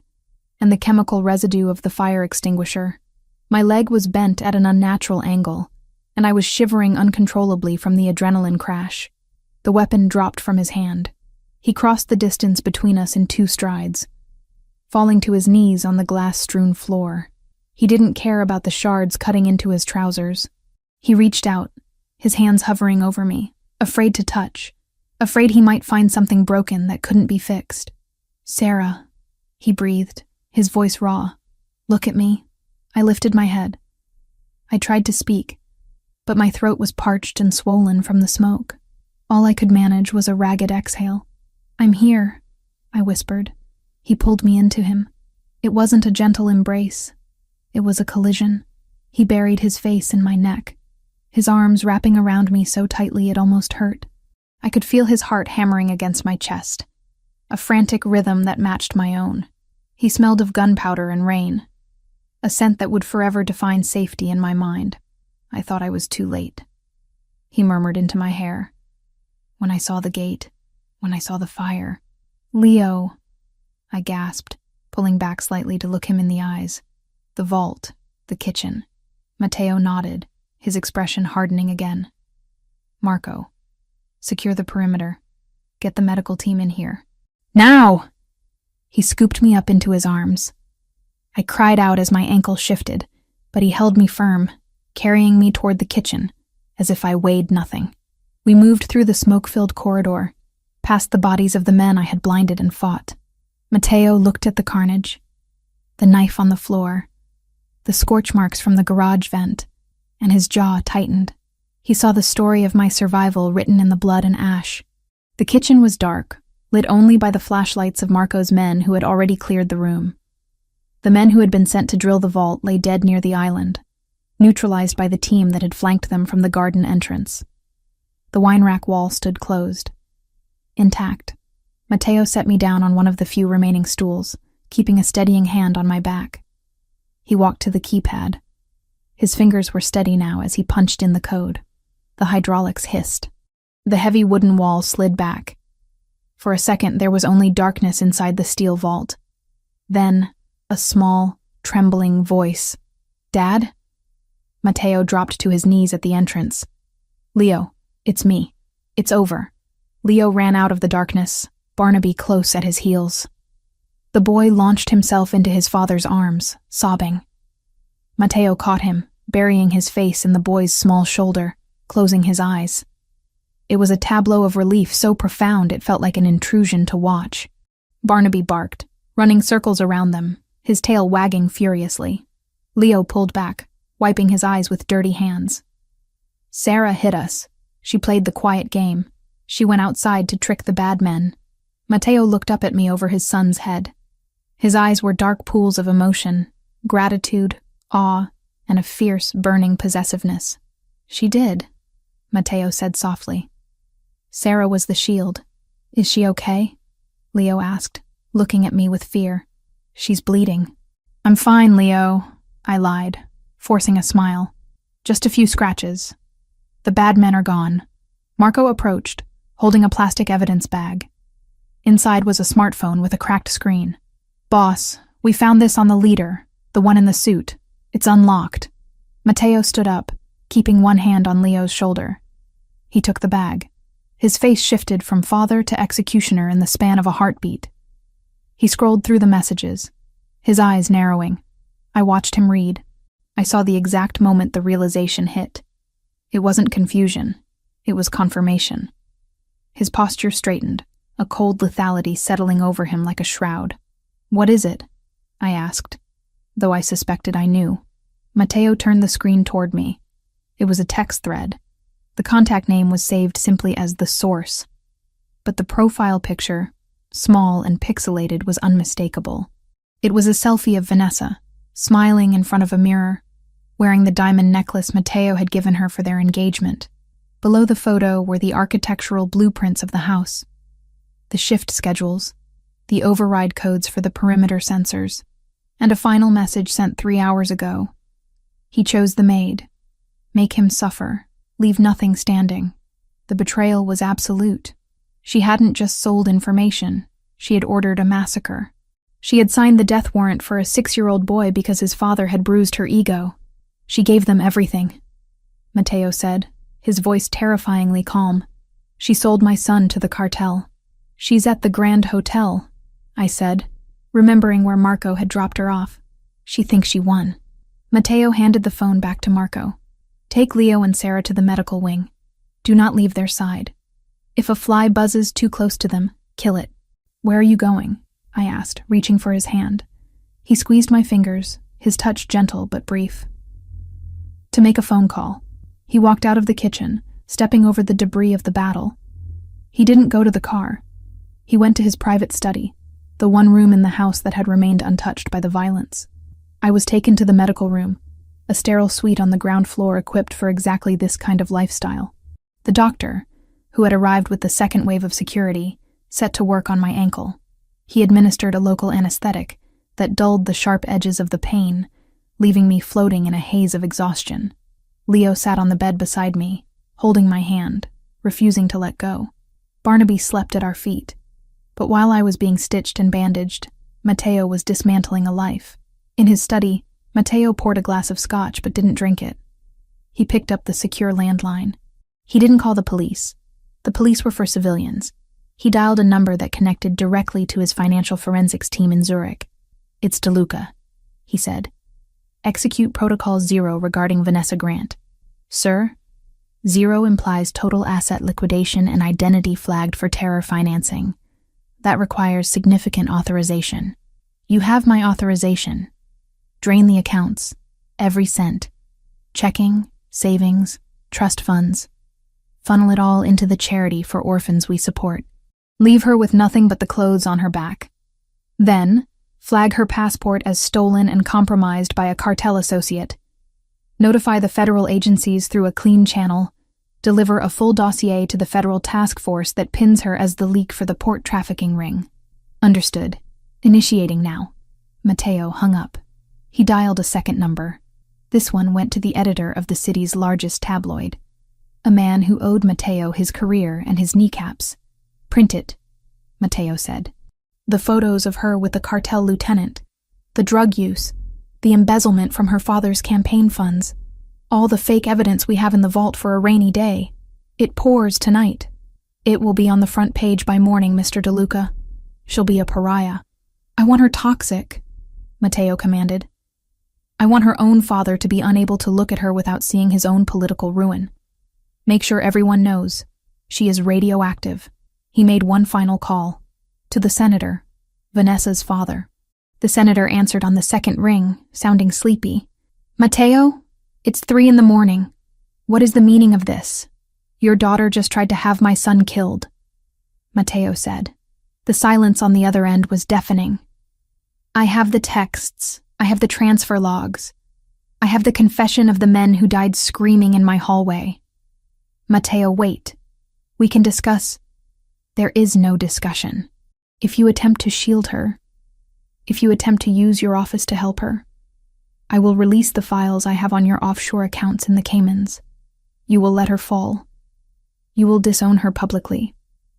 A: and the chemical residue of the fire extinguisher. My leg was bent at an unnatural angle, and I was shivering uncontrollably from the adrenaline crash. The weapon dropped from his hand. He crossed the distance between us in 2 strides, falling to his knees on the glass-strewn floor. He didn't care about the shards cutting into his trousers. He reached out, his hands hovering over me, afraid to touch, afraid he might find something broken that couldn't be fixed. "Sarah," he breathed, his voice raw. "Look at me." I lifted my head. I tried to speak, but my throat was parched and swollen from the smoke. All I could manage was a ragged exhale. "I'm here," I whispered. He pulled me into him. It wasn't a gentle embrace. It was a collision. He buried his face in my neck, his arms wrapping around me so tightly it almost hurt. I could feel his heart hammering against my chest, a frantic rhythm that matched my own. He smelled of gunpowder and rain, a scent that would forever define safety in my mind. I thought I was too late. He murmured into my hair. "When I saw the gate, when I saw the fire." "Leo," I gasped, pulling back slightly to look him in the eyes. "The vault, the kitchen." Matteo nodded, his expression hardening again. "Marco, secure the perimeter. Get the medical team in here." "Now!" He scooped me up into his arms. I cried out as my ankle shifted, but he held me firm, carrying me toward the kitchen, as if I weighed nothing. We moved through the smoke-filled corridor, past the bodies of the men I had blinded and fought. Matteo looked at the carnage, the knife on the floor, the scorch marks from the garage vent, and his jaw tightened. He saw the story of my survival written in the blood and ash. The kitchen was dark, lit only by the flashlights of Marco's men who had already cleared the room. The men who had been sent to drill the vault lay dead near the island, neutralized by the team that had flanked them from the garden entrance. The wine rack wall stood closed, intact. Matteo set me down on one of the few remaining stools, keeping a steadying hand on my back. He walked to the keypad. His fingers were steady now as he punched in the code. The hydraulics hissed. The heavy wooden wall slid back. For a second, there was only darkness inside the steel vault. Then, a small, trembling voice. "Dad?" Matteo dropped to his knees at the entrance. "Leo, it's me. It's over." Leo ran out of the darkness, Barnaby close at his heels. The boy launched himself into his father's arms, sobbing. Matteo caught him, burying his face in the boy's small shoulder, closing his eyes. It was a tableau of relief so profound it felt like an intrusion to watch. Barnaby barked, running circles around them, his tail wagging furiously. Leo pulled back, wiping his eyes with dirty hands. Sarah hit us. She played the quiet game. She went outside to trick the bad men. Matteo looked up at me over his son's head. His eyes were dark pools of emotion, gratitude, awe, and a fierce, burning possessiveness. "She did," Matteo said softly. "Sarah was the shield. Is she okay?" Leo asked, looking at me with fear. "She's bleeding." "I'm fine, Leo," I lied, forcing a smile. "Just a few scratches. The bad men are gone." Marco approached, holding a plastic evidence bag. Inside was a smartphone with a cracked screen. "Boss, we found this on the leader, the one in the suit. It's unlocked." Matteo stood up, keeping one hand on Leo's shoulder. He took the bag. His face shifted from father to executioner in the span of a heartbeat. He scrolled through the messages, his eyes narrowing. I watched him read. I saw the exact moment the realization hit. It wasn't confusion. It was confirmation. His posture straightened, a cold lethality settling over him like a shroud. "What is it?" I asked, though I suspected I knew. Matteo turned the screen toward me. It was a text thread. The contact name was saved simply as The Source. But the profile picture, small and pixelated, was unmistakable. It was a selfie of Vanessa, smiling in front of a mirror, wearing the diamond necklace Matteo had given her for their engagement. Below the photo were the architectural blueprints of the house, the shift schedules, the override codes for the perimeter sensors, and a final message sent 3 hours ago. He chose the maid. Make him suffer. Leave nothing standing. The betrayal was absolute. She hadn't just sold information. She had ordered a massacre. She had signed the death warrant for a 6-year-old boy because his father had bruised her ego. She gave them everything, Matteo said, his voice terrifyingly calm. She sold my son to the cartel. She's at the Grand Hotel, I said, remembering where Marco had dropped her off. She thinks she won. Matteo handed the phone back to Marco. Take Leo and Sarah to the medical wing. Do not leave their side. If a fly buzzes too close to them, kill it. Where are you going? I asked, reaching for his hand. He squeezed my fingers, his touch gentle but brief. To make a phone call. He walked out of the kitchen, stepping over the debris of the battle. He didn't go to the car. He went to his private study, the one room in the house that had remained untouched by the violence. I was taken to the medical room, a sterile suite on the ground floor equipped for exactly this kind of lifestyle. The doctor, who had arrived with the second wave of security, set to work on my ankle. He administered a local anesthetic that dulled the sharp edges of the pain, leaving me floating in a haze of exhaustion. Leo sat on the bed beside me, holding my hand, refusing to let go. Barnaby slept at our feet. But while I was being stitched and bandaged, Matteo was dismantling a life. In his study, Matteo poured a glass of scotch but didn't drink it. He picked up the secure landline. He didn't call the police. The police were for civilians. He dialed a number that connected directly to his financial forensics team in Zurich. It's DeLuca, he said. Execute Protocol 0 regarding Vanessa Grant. Sir, 0 implies total asset liquidation and identity flagged for terror financing. That requires significant authorization. You have my authorization. Drain the accounts, every cent. Checking, savings, trust funds. Funnel it all into the charity for orphans we support. Leave her with nothing but the clothes on her back. Then, flag her passport as stolen and compromised by a cartel associate. Notify the federal agencies through a clean channel. Deliver a full dossier to the federal task force that pins her as the leak for the port trafficking ring. Understood. Initiating now. Matteo hung up. He dialed a second number. This one went to the editor of the city's largest tabloid. A man who owed Matteo his career and his kneecaps. Print it, Matteo said. The photos of her with the cartel lieutenant. The drug use. The embezzlement from her father's campaign funds. All the fake evidence we have in the vault for a rainy day. It pours tonight. It will be on the front page by morning, Mr. DeLuca. She'll be a pariah. I want her toxic, Matteo commanded. I want her own father to be unable to look at her without seeing his own political ruin. Make sure everyone knows. She is radioactive. He made one final call. To the senator, Vanessa's father. The senator answered on the second ring, sounding sleepy. Matteo? It's 3 a.m. What is the meaning of this? Your daughter just tried to have my son killed, Matteo said. The silence on the other end was deafening. I have the texts. I have the transfer logs. I have the confession of the men who died screaming in my hallway. Matteo, wait. We can discuss. There is no discussion. If you attempt to shield her, if you attempt to use your office to help her, I will release the files I have on your offshore accounts in the Caymans. You will let her fall. You will disown her publicly,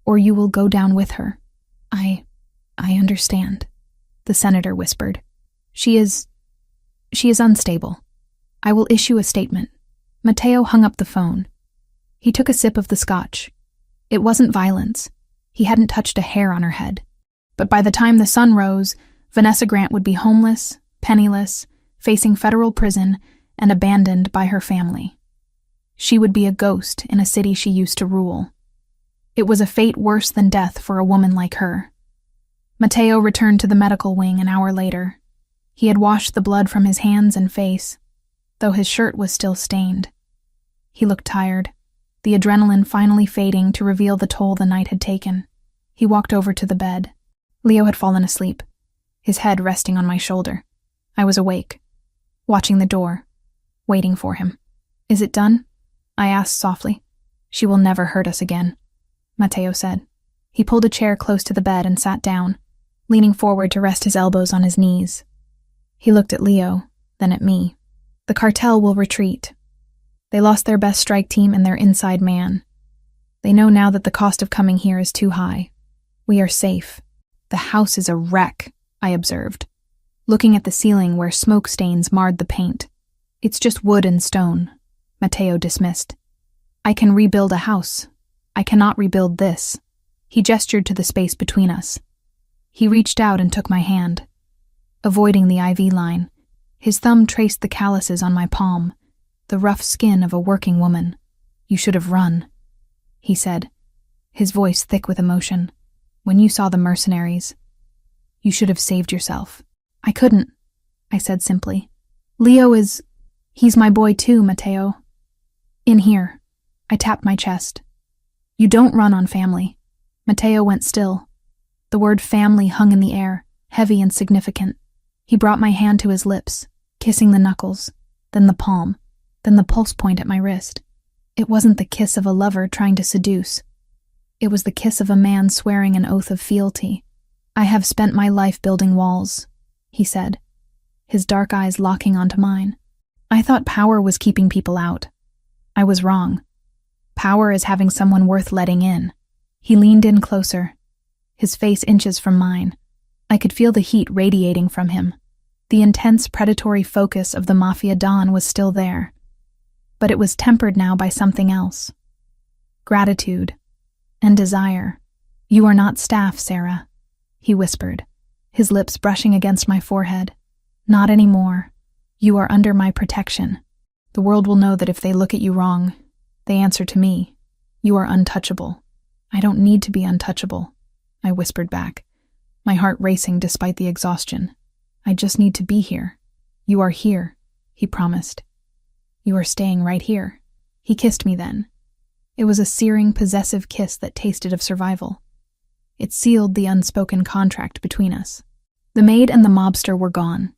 A: or you will go down with her. I understand, the senator whispered. She is unstable. I will issue a statement. Matteo hung up the phone. He took a sip of the scotch. It wasn't violence. He hadn't touched a hair on her head. But by the time the sun rose, Vanessa Grant would be homeless, penniless, facing federal prison, and abandoned by her family. She would be a ghost in a city she used to rule. It was a fate worse than death for a woman like her. Matteo returned to the medical wing an hour later. He had washed the blood from his hands and face, though his shirt was still stained. He looked tired, the adrenaline finally fading to reveal the toll the night had taken. He walked over to the bed. Leo had fallen asleep, his head resting on my shoulder. I was awake, watching the door, waiting for him. "Is it done?" I asked softly. "She will never hurt us again," Matteo said. He pulled a chair close to the bed and sat down, leaning forward to rest his elbows on his knees. He looked at Leo, then at me. "The cartel will retreat. They lost their best strike team and their inside man. They know now that the cost of coming here is too high. We are safe. The house is a wreck," I observed, looking at the ceiling where smoke stains marred the paint. "It's just wood and stone," Matteo dismissed. "I can rebuild a house. I cannot rebuild this." He gestured to the space between us. He reached out and took my hand. Avoiding the IV line, his thumb traced the calluses on my palm, the rough skin of a working woman. "You should have run," he said, his voice thick with emotion. "When you saw the mercenaries, you should have saved yourself." "I couldn't," I said simply. He's my boy too, Matteo." "In here." I tapped my chest. "You don't run on family." Matteo went still. The word family hung in the air, heavy and significant. He brought my hand to his lips, kissing the knuckles, then the palm, then the pulse point at my wrist. It wasn't the kiss of a lover trying to seduce. It was the kiss of a man swearing an oath of fealty. "I have spent my life building walls," he said, his dark eyes locking onto mine. "I thought power was keeping people out. I was wrong. Power is having someone worth letting in." He leaned in closer, his face inches from mine. I could feel the heat radiating from him. The intense predatory focus of the Mafia Don was still there, but it was tempered now by something else. Gratitude and desire. "You are not staff, Sarah," he whispered, his lips brushing against my forehead. "Not anymore. You are under my protection. The world will know that if they look at you wrong, they answer to me. You are untouchable." "I don't need to be untouchable," I whispered back, my heart racing despite the exhaustion. "I just need to be here." "You are here," he promised. "You are staying right here." He kissed me then. It was a searing, possessive kiss that tasted of survival. It sealed the unspoken contract between us. The maid and the mobster were gone,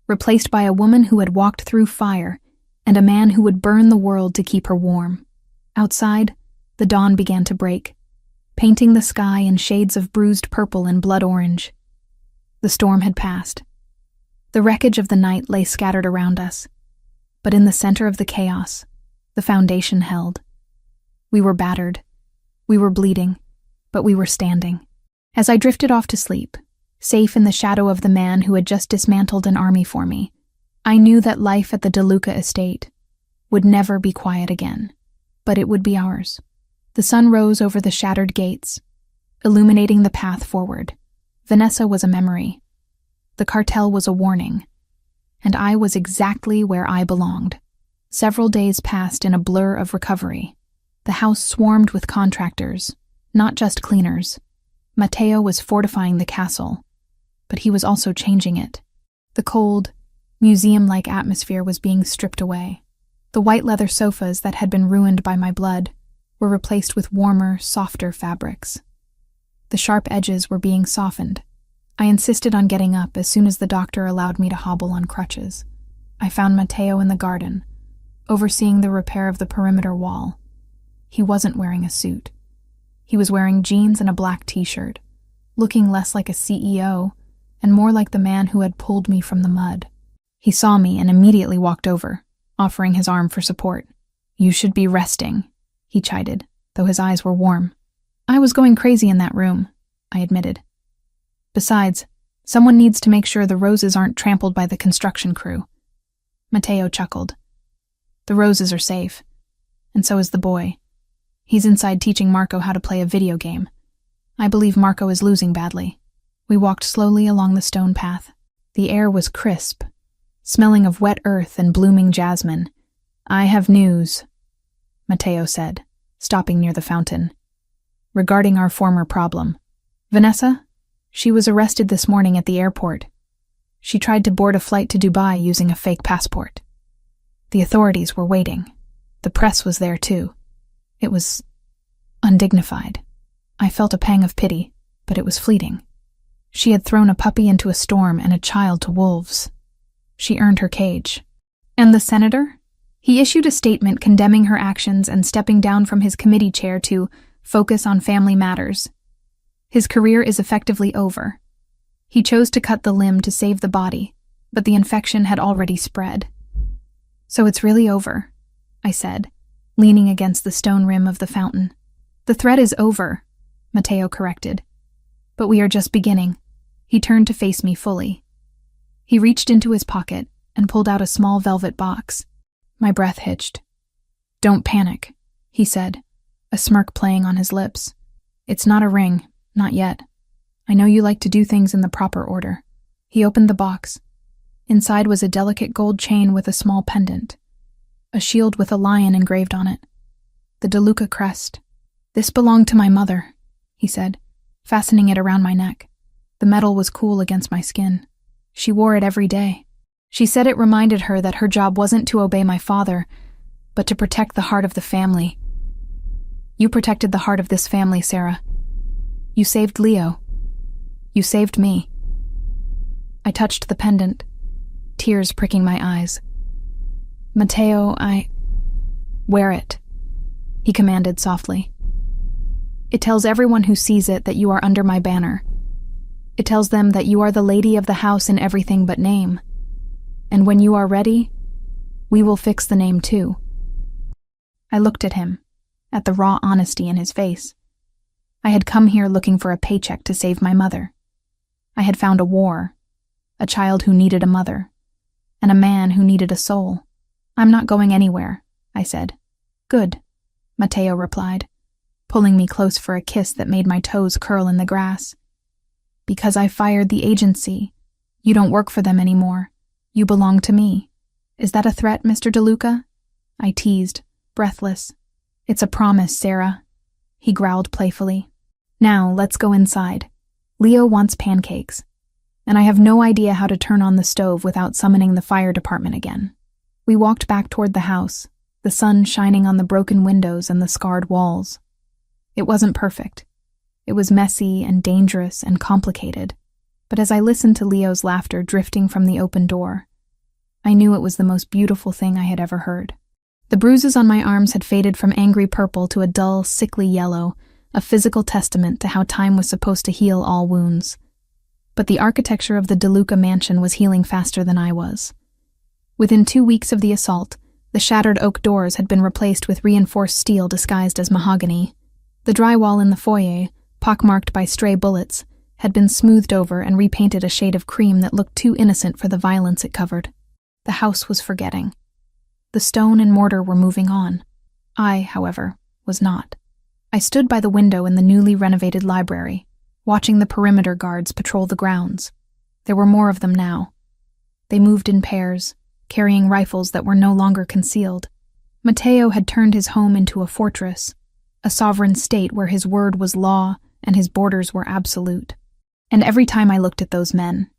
A: replaced by a woman who had walked through fire and a man who would burn the world to keep her warm. Outside, the dawn began to break, painting the sky in shades of bruised purple and blood orange. The storm had passed. The wreckage of the night lay scattered around us, but in the center of the chaos, the foundation held. We were battered, we were bleeding, but we were standing. As I drifted off to sleep, safe in the shadow of the man who had just dismantled an army for me, I knew that life at the DeLuca estate would never be quiet again, but it would be ours. The sun rose over the shattered gates, illuminating the path forward. Vanessa was a memory. The cartel was a warning. And I was exactly where I belonged. Several days passed in a blur of recovery. The house swarmed with contractors, not just cleaners. Matteo was fortifying the castle, but he was also changing it. The cold, museum-like atmosphere was being stripped away. The white leather sofas that had been ruined by my blood were replaced with warmer, softer fabrics. The sharp edges were being softened. I insisted on getting up as soon as the doctor allowed me to hobble on crutches. I found Matteo in the garden, overseeing the repair of the perimeter wall. He wasn't wearing a suit. He was wearing jeans and a black t-shirt, looking less like a CEO and more like the man who had pulled me from the mud. He saw me and immediately walked over, offering his arm for support. "You should be resting," he chided, though his eyes were warm. "I was going crazy in that room," I admitted. "Besides, someone needs to make sure the roses aren't trampled by the construction crew." Matteo chuckled. "The roses are safe, and so is the boy. He's inside teaching Marco how to play a video game. I believe Marco is losing badly." We walked slowly along the stone path. The air was crisp, smelling of wet earth and blooming jasmine. "I have news," Matteo said, stopping near the fountain. "Regarding our former problem. Vanessa? She was arrested this morning at the airport. She tried to board a flight to Dubai using a fake passport. The authorities were waiting. The press was there too. It was undignified. I felt a pang of pity, but it was fleeting. She had thrown a puppy into a storm and a child to wolves. She earned her cage. And the senator? He issued a statement condemning her actions and stepping down from his committee chair to focus on family matters. His career is effectively over. He chose to cut the limb to save the body, but the infection had already spread. So it's really over, I said, leaning against the stone rim of the fountain. The threat is over, Matteo corrected. But we are just beginning. He turned to face me fully. He reached into his pocket and pulled out a small velvet box. My breath hitched. Don't panic, he said, a smirk playing on his lips. It's not a ring, not yet. I know you like to do things in the proper order. He opened the box. Inside was a delicate gold chain with a small pendant. A shield with a lion engraved on it. The DeLuca crest. This belonged to my mother, he said, fastening it around my neck. The metal was cool against my skin. She wore it every day. She said it reminded her that her job wasn't to obey my father, but to protect the heart of the family. You protected the heart of this family, Sarah. You saved Leo. You saved me. I touched the pendant, tears pricking my eyes. Matteo, wear it, he commanded softly. It tells everyone who sees it that you are under my banner. It tells them that you are the lady of the house in everything but name. And when you are ready, we will fix the name too. I looked at him, at the raw honesty in his face. I had come here looking for a paycheck to save my mother. I had found a war, a child who needed a mother, and a man who needed a soul. I'm not going anywhere, I said. Good, Matteo replied, pulling me close for a kiss that made my toes curl in the grass. Because I fired the agency. You don't work for them anymore. You belong to me. Is that a threat, Mr. DeLuca? I teased, breathless. It's a promise, Sarah, he growled playfully. Now, let's go inside. Leo wants pancakes, and I have no idea how to turn on the stove without summoning the fire department again. We walked back toward the house, the sun shining on the broken windows and the scarred walls. It wasn't perfect. It was messy and dangerous and complicated, but as I listened to Leo's laughter drifting from the open door, I knew it was the most beautiful thing I had ever heard. The bruises on my arms had faded from angry purple to a dull, sickly yellow, a physical testament to how time was supposed to heal all wounds. But the architecture of the DeLuca mansion was healing faster than I was. Within 2 weeks of the assault, the shattered oak doors had been replaced with reinforced steel disguised as mahogany. The drywall in the foyer, pockmarked by stray bullets, had been smoothed over and repainted a shade of cream that looked too innocent for the violence it covered. The house was forgetting. The stone and mortar were moving on. I, however, was not. I stood by the window in the newly renovated library, watching the perimeter guards patrol the grounds. There were more of them now. They moved in pairs, carrying rifles that were no longer concealed. Matteo had turned his home into a fortress, a sovereign state where his word was law and his borders were absolute. And every time I looked at those men,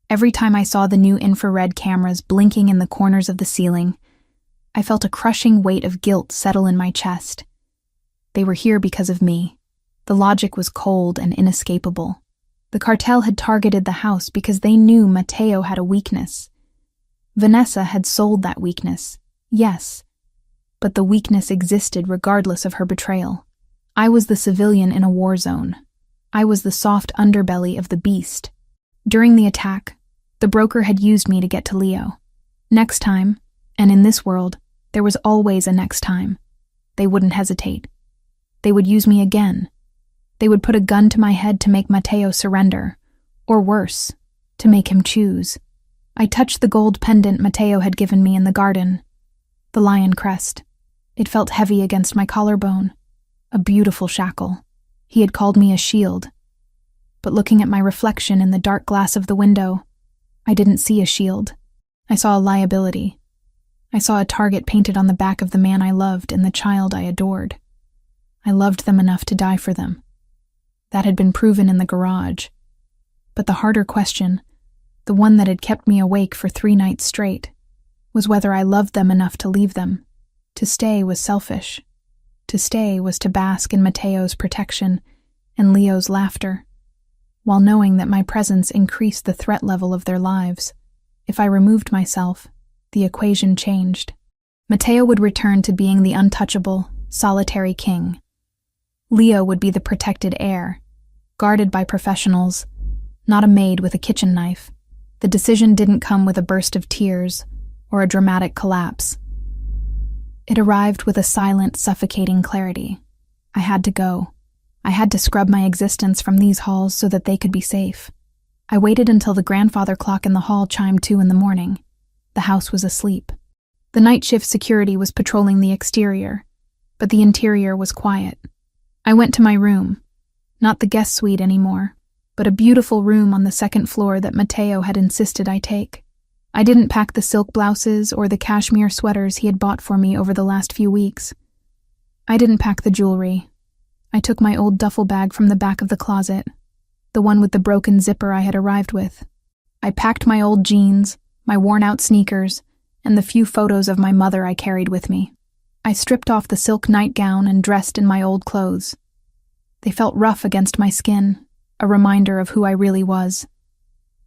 A: every time I saw the new infrared cameras blinking in the corners of the ceiling, I felt a crushing weight of guilt settle in my chest. They were here because of me. The logic was cold and inescapable. The cartel had targeted the house because they knew Matteo had a weakness. Vanessa had sold that weakness, yes, but the weakness existed regardless of her betrayal. I was the civilian in a war zone. I was the soft underbelly of the beast. During the attack, the broker had used me to get to Leo. Next time, and in this world, there was always a next time. They wouldn't hesitate. They would use me again. They would put a gun to my head to make Matteo surrender, or worse, to make him choose. I touched the gold pendant Matteo had given me in the garden. The lion crest. It felt heavy against my collarbone. A beautiful shackle. He had called me a shield. But looking at my reflection in the dark glass of the window, I didn't see a shield. I saw a liability. I saw a target painted on the back of the man I loved and the child I adored. I loved them enough to die for them. That had been proven in the garage. But the harder question, the one that had kept me awake for 3 nights straight, was whether I loved them enough to leave them. To stay was selfish. To stay was to bask in Matteo's protection and Leo's laughter, while knowing that my presence increased the threat level of their lives. If I removed myself, the equation changed. Matteo would return to being the untouchable, solitary king. Leo would be the protected heir, guarded by professionals, not a maid with a kitchen knife. The decision didn't come with a burst of tears or a dramatic collapse. It arrived with a silent, suffocating clarity. I had to go. I had to scrub my existence from these halls so that they could be safe. I waited until the grandfather clock in the hall chimed 2 in the morning. The house was asleep. The night shift security was patrolling the exterior, but the interior was quiet. I went to my room, not the guest suite anymore, but a beautiful room on the second floor that Matteo had insisted I take. I didn't pack the silk blouses or the cashmere sweaters he had bought for me over the last few weeks. I didn't pack the jewelry. I took my old duffel bag from the back of the closet, the one with the broken zipper I had arrived with. I packed my old jeans, my worn-out sneakers, and the few photos of my mother I carried with me. I stripped off the silk nightgown and dressed in my old clothes. They felt rough against my skin, a reminder of who I really was.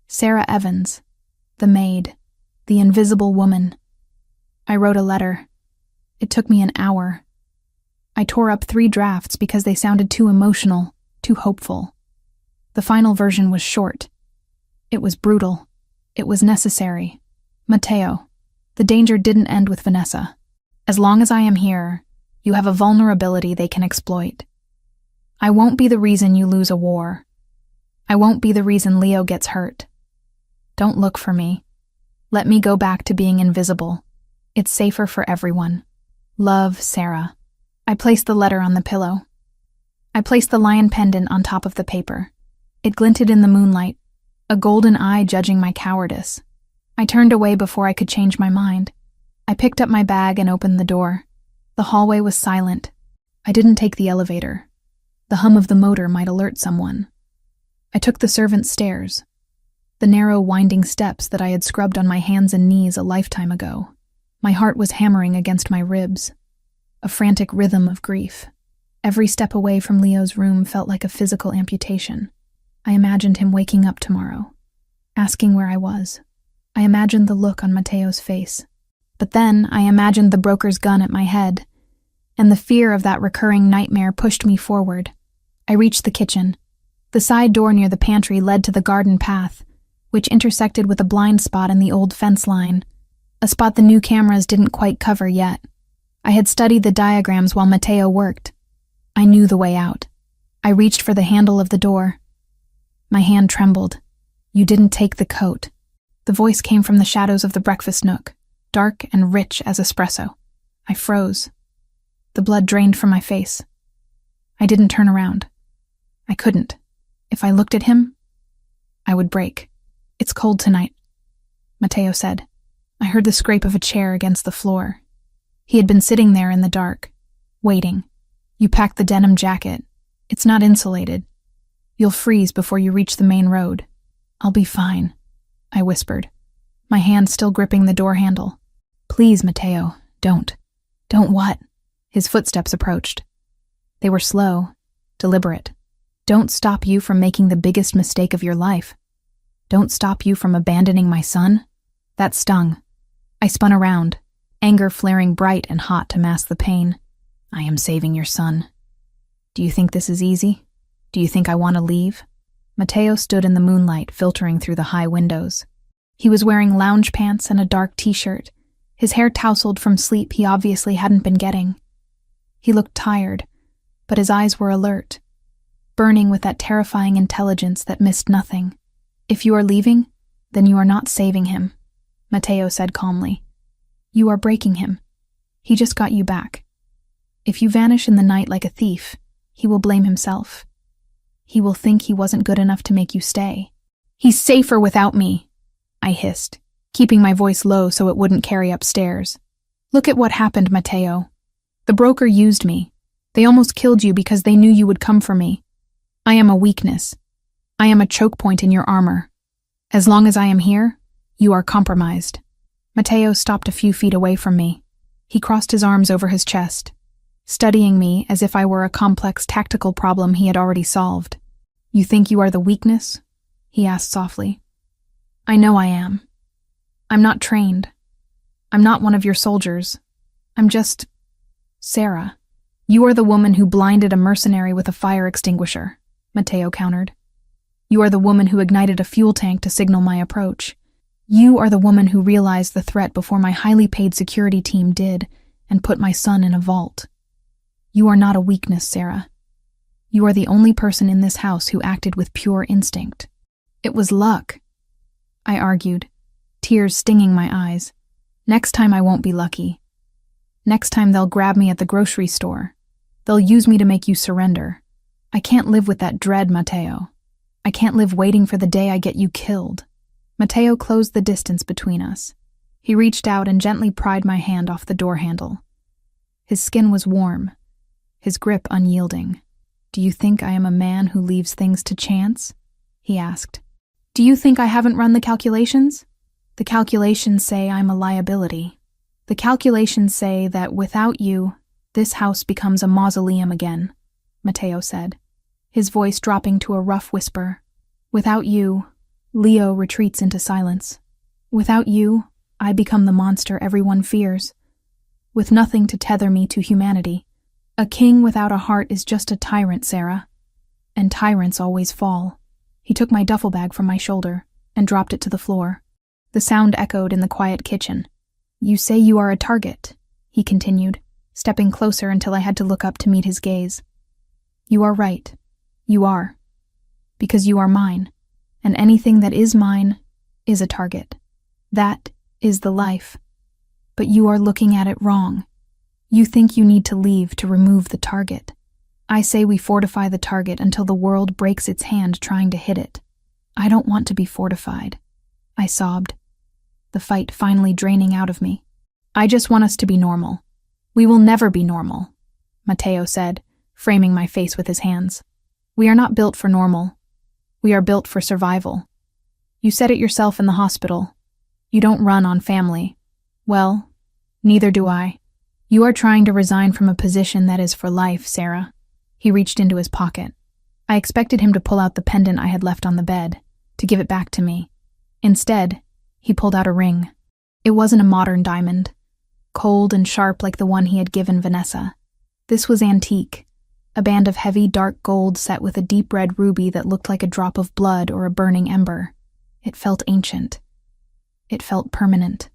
A: Sarah Evans, the maid, the invisible woman. I wrote a letter. It took me an hour. I tore up 3 drafts because they sounded too emotional, too hopeful. The final version was short. It was brutal. It was necessary. Matteo, the danger didn't end with Vanessa. As long as I am here, you have a vulnerability they can exploit. I won't be the reason you lose a war. I won't be the reason Leo gets hurt. Don't look for me. Let me go back to being invisible. It's safer for everyone. Love, Sarah. I placed the letter on the pillow. I placed the lion pendant on top of the paper. It glinted in the moonlight, a golden eye judging my cowardice. I turned away before I could change my mind. I picked up my bag and opened the door. The hallway was silent. I didn't take the elevator. The hum of the motor might alert someone. I took the servants' stairs, the narrow, winding steps that I had scrubbed on my hands and knees a lifetime ago. My heart was hammering against my ribs, a frantic rhythm of grief. Every step away from Leo's room felt like a physical amputation. I imagined him waking up tomorrow, asking where I was. I imagined the look on Matteo's face. But then I imagined the broker's gun at my head, and the fear of that recurring nightmare pushed me forward. I reached the kitchen. The side door near the pantry led to the garden path, which intersected with a blind spot in the old fence line, a spot the new cameras didn't quite cover yet. I had studied the diagrams while Matteo worked. I knew the way out. I reached for the handle of the door. My hand trembled. You didn't take the coat. The voice came from the shadows of the breakfast nook, dark and rich as espresso. I froze. The blood drained from my face. I didn't turn around. I couldn't. If I looked at him, I would break. It's cold tonight, Matteo said. I heard the scrape of a chair against the floor. He had been sitting there in the dark, waiting. You packed the denim jacket. It's not insulated. You'll freeze before you reach the main road. I'll be fine, I whispered, my hand still gripping the door handle. Please, Matteo, don't. Don't what? His footsteps approached. They were slow, deliberate. Don't stop you from making the biggest mistake of your life. Don't stop you from abandoning my son. That stung. I spun around, anger flaring bright and hot to mask the pain. I am saving your son. Do you think this is easy? Do you think I want to leave? Matteo stood in the moonlight, filtering through the high windows. He was wearing lounge pants and a dark t-shirt, his hair tousled from sleep he obviously hadn't been getting. He looked tired, but his eyes were alert, burning with that terrifying intelligence that missed nothing. If you are leaving, then you are not saving him, Matteo said calmly. You are breaking him. He just got you back. If you vanish in the night like a thief, he will blame himself. He will think he wasn't good enough to make you stay. He's safer without me, I hissed, keeping my voice low so it wouldn't carry upstairs. Look at what happened, Matteo. The broker used me. They almost killed you because they knew you would come for me. I am a weakness. I am a choke point in your armor. As long as I am here, you are compromised. Matteo stopped a few feet away from me. He crossed his arms over his chest, studying me as if I were a complex tactical problem he had already solved. You think you are the weakness? He asked softly. I know I am. I'm not trained. I'm not one of your soldiers. I'm just Sarah. You are the woman who blinded a mercenary with a fire extinguisher, Matteo countered. You are the woman who ignited a fuel tank to signal my approach. You are the woman who realized the threat before my highly paid security team did and put my son in a vault. You are not a weakness, Sarah. You are the only person in this house who acted with pure instinct. It was luck, I argued, tears stinging my eyes. Next time I won't be lucky. Next time they'll grab me at the grocery store. They'll use me to make you surrender. I can't live with that dread, Matteo. I can't live waiting for the day I get you killed. Matteo closed the distance between us. He reached out and gently pried my hand off the door handle. His skin was warm, his grip unyielding. Do you think I am a man who leaves things to chance? He asked. Do you think I haven't run the calculations? The calculations say I'm a liability. The calculations say that without you, this house becomes a mausoleum again, Matteo said, his voice dropping to a rough whisper. Without you, Leo retreats into silence. Without you, I become the monster everyone fears. With nothing to tether me to humanity. A king without a heart is just a tyrant, Sarah. And tyrants always fall. He took my duffel bag from my shoulder and dropped it to the floor. The sound echoed in the quiet kitchen. You say you are a target, he continued, stepping closer until I had to look up to meet his gaze. You are right. You are. Because you are mine, and anything that is mine is a target. That is the life. But you are looking at it wrong. You think you need to leave to remove the target. I say we fortify the target until the world breaks its hand trying to hit it. I don't want to be fortified, I sobbed, the fight finally draining out of me. I just want us to be normal. We will never be normal, Matteo said, framing my face with his hands. We are not built for normal. We are built for survival. You said it yourself in the hospital. You don't run on family. Well, neither do I. You are trying to resign from a position that is for life, Sarah. He reached into his pocket. I expected him to pull out the pendant I had left on the bed, to give it back to me. Instead, he pulled out a ring. It wasn't a modern diamond, cold and sharp like the one he had given Vanessa. This was antique, a band of heavy, dark gold set with a deep red ruby that looked like a drop of blood or a burning ember. It felt ancient. It felt permanent.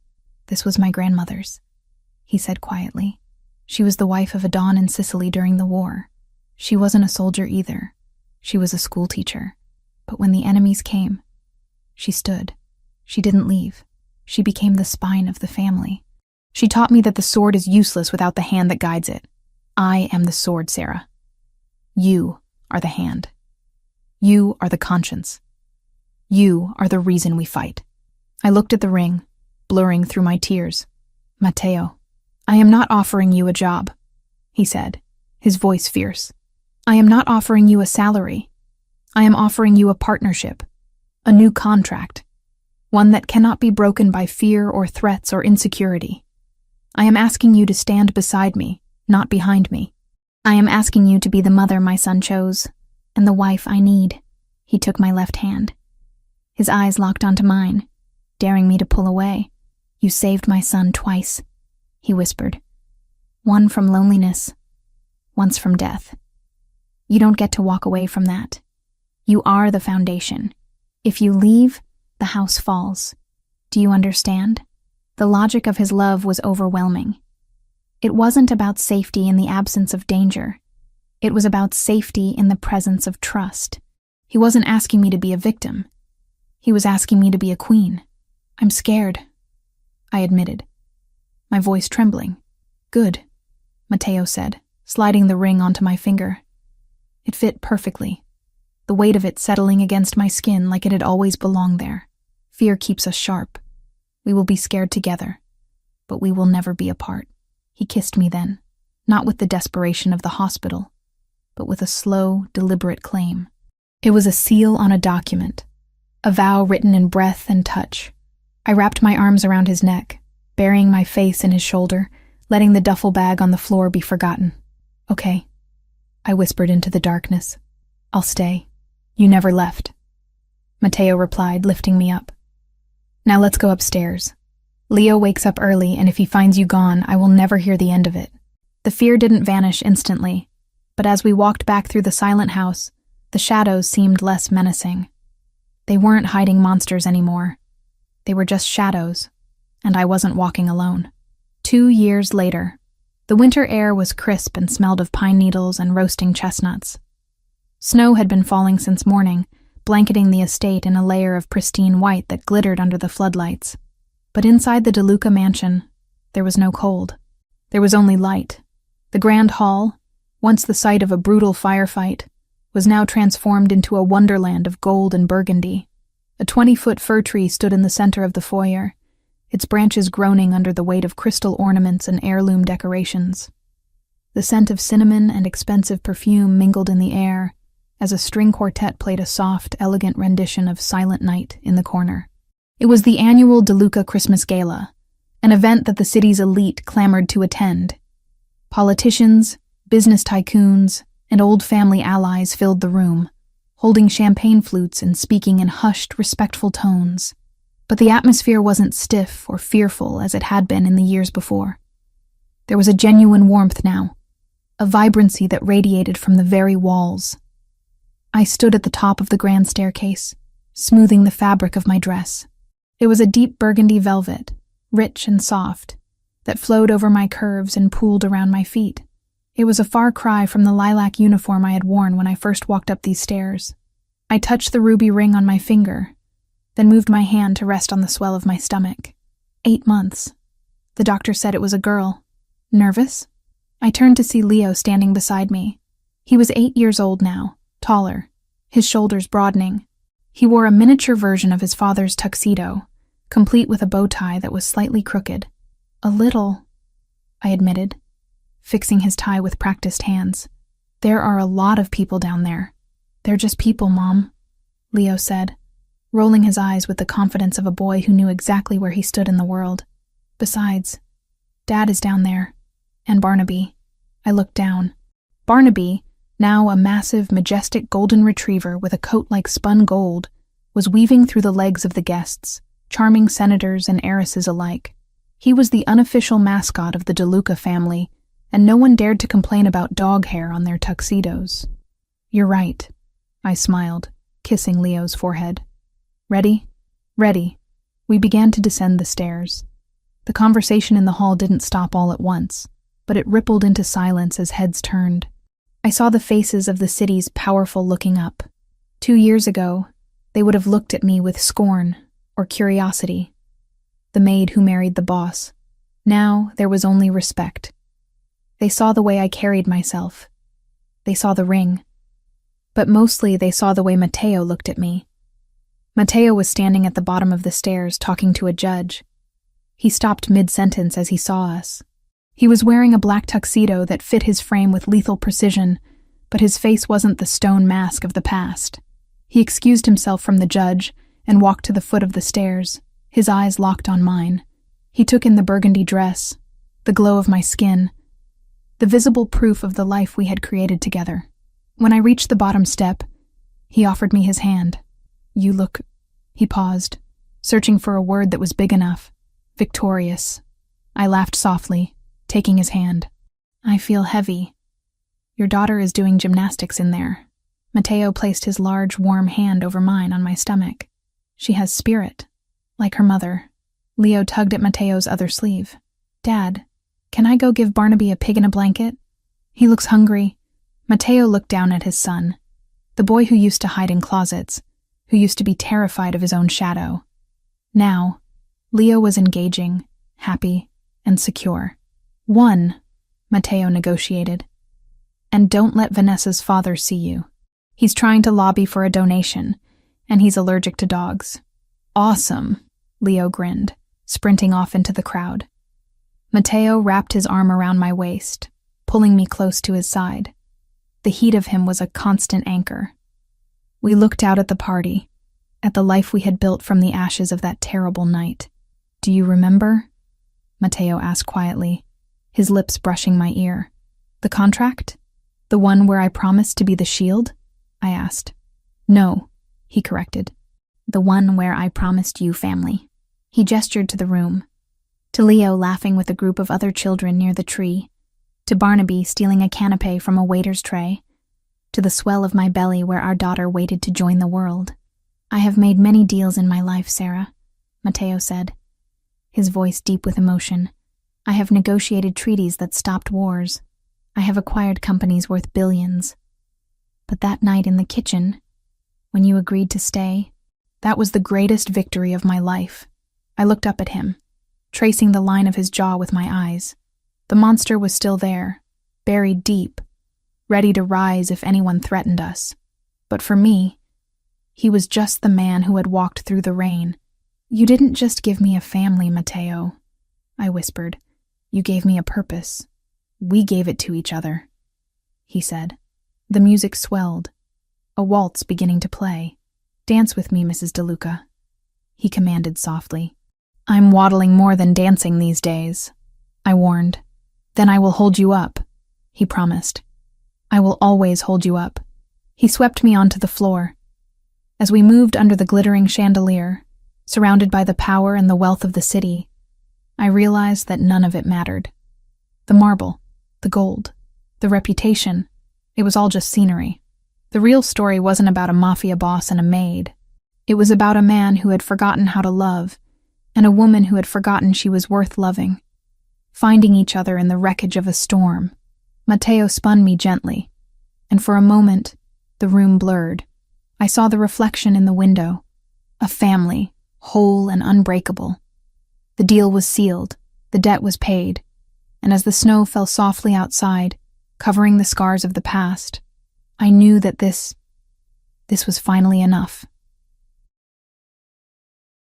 A: This was my grandmother's, he said quietly. She was the wife of a don in Sicily during the war. She wasn't a soldier either. She was a schoolteacher. But when the enemies came, she stood. She didn't leave. She became the spine of the family. She taught me that the sword is useless without the hand that guides it. I am the sword, Sarah. You are the hand. You are the conscience. You are the reason we fight. I looked at the ring, blurring through my tears. Matteo, I am not offering you a job, he said, his voice fierce. I am not offering you a salary. I am offering you a partnership, a new contract, one that cannot be broken by fear or threats or insecurity. I am asking you to stand beside me, not behind me. I am asking you to be the mother my son chose, and the wife I need. He took my left hand. His eyes locked onto mine, daring me to pull away. You saved my son twice, he whispered. One from loneliness, once from death. You don't get to walk away from that. You are the foundation. If you leave, the house falls. Do you understand? The logic of his love was overwhelming. It wasn't about safety in the absence of danger. It was about safety in the presence of trust. He wasn't asking me to be a victim. He was asking me to be a queen. I'm scared, I admitted, my voice trembling. Good, Matteo said, sliding the ring onto my finger. It fit perfectly, the weight of it settling against my skin like it had always belonged there. Fear keeps us sharp. We will be scared together, but we will never be apart. He kissed me then, not with the desperation of the hospital, but with a slow, deliberate claim. It was a seal on a document, a vow written in breath and touch. I wrapped my arms around his neck, burying my face in his shoulder, letting the duffel bag on the floor be forgotten. Okay, I whispered into the darkness. I'll stay. You never left. Matteo replied, lifting me up. Now let's go upstairs. Leo wakes up early, and if he finds you gone, I will never hear the end of it. The fear didn't vanish instantly, but as we walked back through the silent house, the shadows seemed less menacing. They weren't hiding monsters anymore. They were just shadows, and I wasn't walking alone. 2 years later, the winter air was crisp and smelled of pine needles and roasting chestnuts. Snow had been falling since morning, blanketing the estate in a layer of pristine white that glittered under the floodlights. But inside the DeLuca mansion, there was no cold. There was only light. The grand hall, once the site of a brutal firefight, was now transformed into a wonderland of gold and burgundy. A 20-foot fir tree stood in the center of the foyer, its branches groaning under the weight of crystal ornaments and heirloom decorations. The scent of cinnamon and expensive perfume mingled in the air as a string quartet played a soft, elegant rendition of Silent Night in the corner. It was the annual DeLuca Christmas Gala, an event that the city's elite clamored to attend. Politicians, business tycoons, and old family allies filled the room, holding champagne flutes and speaking in hushed, respectful tones. But the atmosphere wasn't stiff or fearful as it had been in the years before. There was a genuine warmth now, a vibrancy that radiated from the very walls. I stood at the top of the grand staircase, smoothing the fabric of my dress. It was a deep burgundy velvet, rich and soft, that flowed over my curves and pooled around my feet. It was a far cry from the lilac uniform I had worn when I first walked up these stairs. I touched the ruby ring on my finger, then moved my hand to rest on the swell of my stomach. 8 months. The doctor said it was a girl. Nervous? I turned to see Leo standing beside me. He was 8 years old now, taller, his shoulders broadening. He wore a miniature version of his father's tuxedo, complete with a bow tie that was slightly crooked. A little, I admitted, fixing his tie with practiced hands. There are a lot of people down there. They're just people, Mom, Leo said, rolling his eyes with the confidence of a boy who knew exactly where he stood in the world. Besides, Dad is down there, and Barnaby. I looked down. Barnaby, now a massive, majestic golden retriever with a coat like spun gold, was weaving through the legs of the guests, charming senators and heiresses alike. He was the unofficial mascot of the DeLuca family, and no one dared to complain about dog hair on their tuxedos. You're right, I smiled, kissing Leo's forehead. Ready? Ready. We began to descend the stairs. The conversation in the hall didn't stop all at once, but it rippled into silence as heads turned. I saw the faces of the city's powerful looking up. 2 years ago, they would have looked at me with scorn or curiosity. The maid who married the boss. Now there was only respect. They saw the way I carried myself. They saw the ring. But mostly they saw the way Mateo looked at me. Mateo was standing at the bottom of the stairs talking to a judge. He stopped mid-sentence as he saw us. He was wearing a black tuxedo that fit his frame with lethal precision, but his face wasn't the stone mask of the past. He excused himself from the judge and walked to the foot of the stairs, his eyes locked on mine. He took in the burgundy dress, the glow of my skin, the visible proof of the life we had created together. When I reached the bottom step, he offered me his hand. You look... He paused, searching for a word that was big enough. Victorious. I laughed softly, taking his hand. I feel heavy. Your daughter is doing gymnastics in there. Mateo placed his large, warm hand over mine on my stomach. She has spirit, like her mother. Leo tugged at Mateo's other sleeve. Dad, can I go give Barnaby a pig in a blanket? He looks hungry. Mateo looked down at his son, the boy who used to hide in closets, who used to be terrified of his own shadow. Now, Leo was engaging, happy, and secure. 1, Mateo negotiated. And don't let Vanessa's father see you. He's trying to lobby for a donation, and he's allergic to dogs. Awesome, Leo grinned, sprinting off into the crowd. Mateo wrapped his arm around my waist, pulling me close to his side. The heat of him was a constant anchor. We looked out at the party, at the life we had built from the ashes of that terrible night. Do you remember? Mateo asked quietly, his lips brushing my ear. The contract? The one where I promised to be the shield? I asked. No, he corrected. The one where I promised you family. He gestured to the room, to Leo laughing with a group of other children near the tree, to Barnaby stealing a canapé from a waiter's tray, to the swell of my belly where our daughter waited to join the world. I have made many deals in my life, Sarah, Matteo said, his voice deep with emotion. I have negotiated treaties that stopped wars. I have acquired companies worth billions. But that night in the kitchen, when you agreed to stay, that was the greatest victory of my life. I looked up at him, tracing the line of his jaw with my eyes. The monster was still there, buried deep, ready to rise if anyone threatened us. But for me, he was just the man who had walked through the rain. You didn't just give me a family, Matteo, I whispered. You gave me a purpose. We gave it to each other, he said. The music swelled, a waltz beginning to play. Dance with me, Mrs. DeLuca, he commanded softly. I'm waddling more than dancing these days, I warned. Then I will hold you up, he promised. I will always hold you up. He swept me onto the floor. As we moved under the glittering chandelier, surrounded by the power and the wealth of the city, I realized that none of it mattered. The marble, the gold, the reputation, it was all just scenery. The real story wasn't about a mafia boss and a maid. It was about a man who had forgotten how to love, and a woman who had forgotten she was worth loving. Finding each other in the wreckage of a storm. Matteo spun me gently, and for a moment, the room blurred. I saw the reflection in the window. A family, whole and unbreakable. The deal was sealed, the debt was paid, and as the snow fell softly outside, covering the scars of the past, I knew that this was finally enough.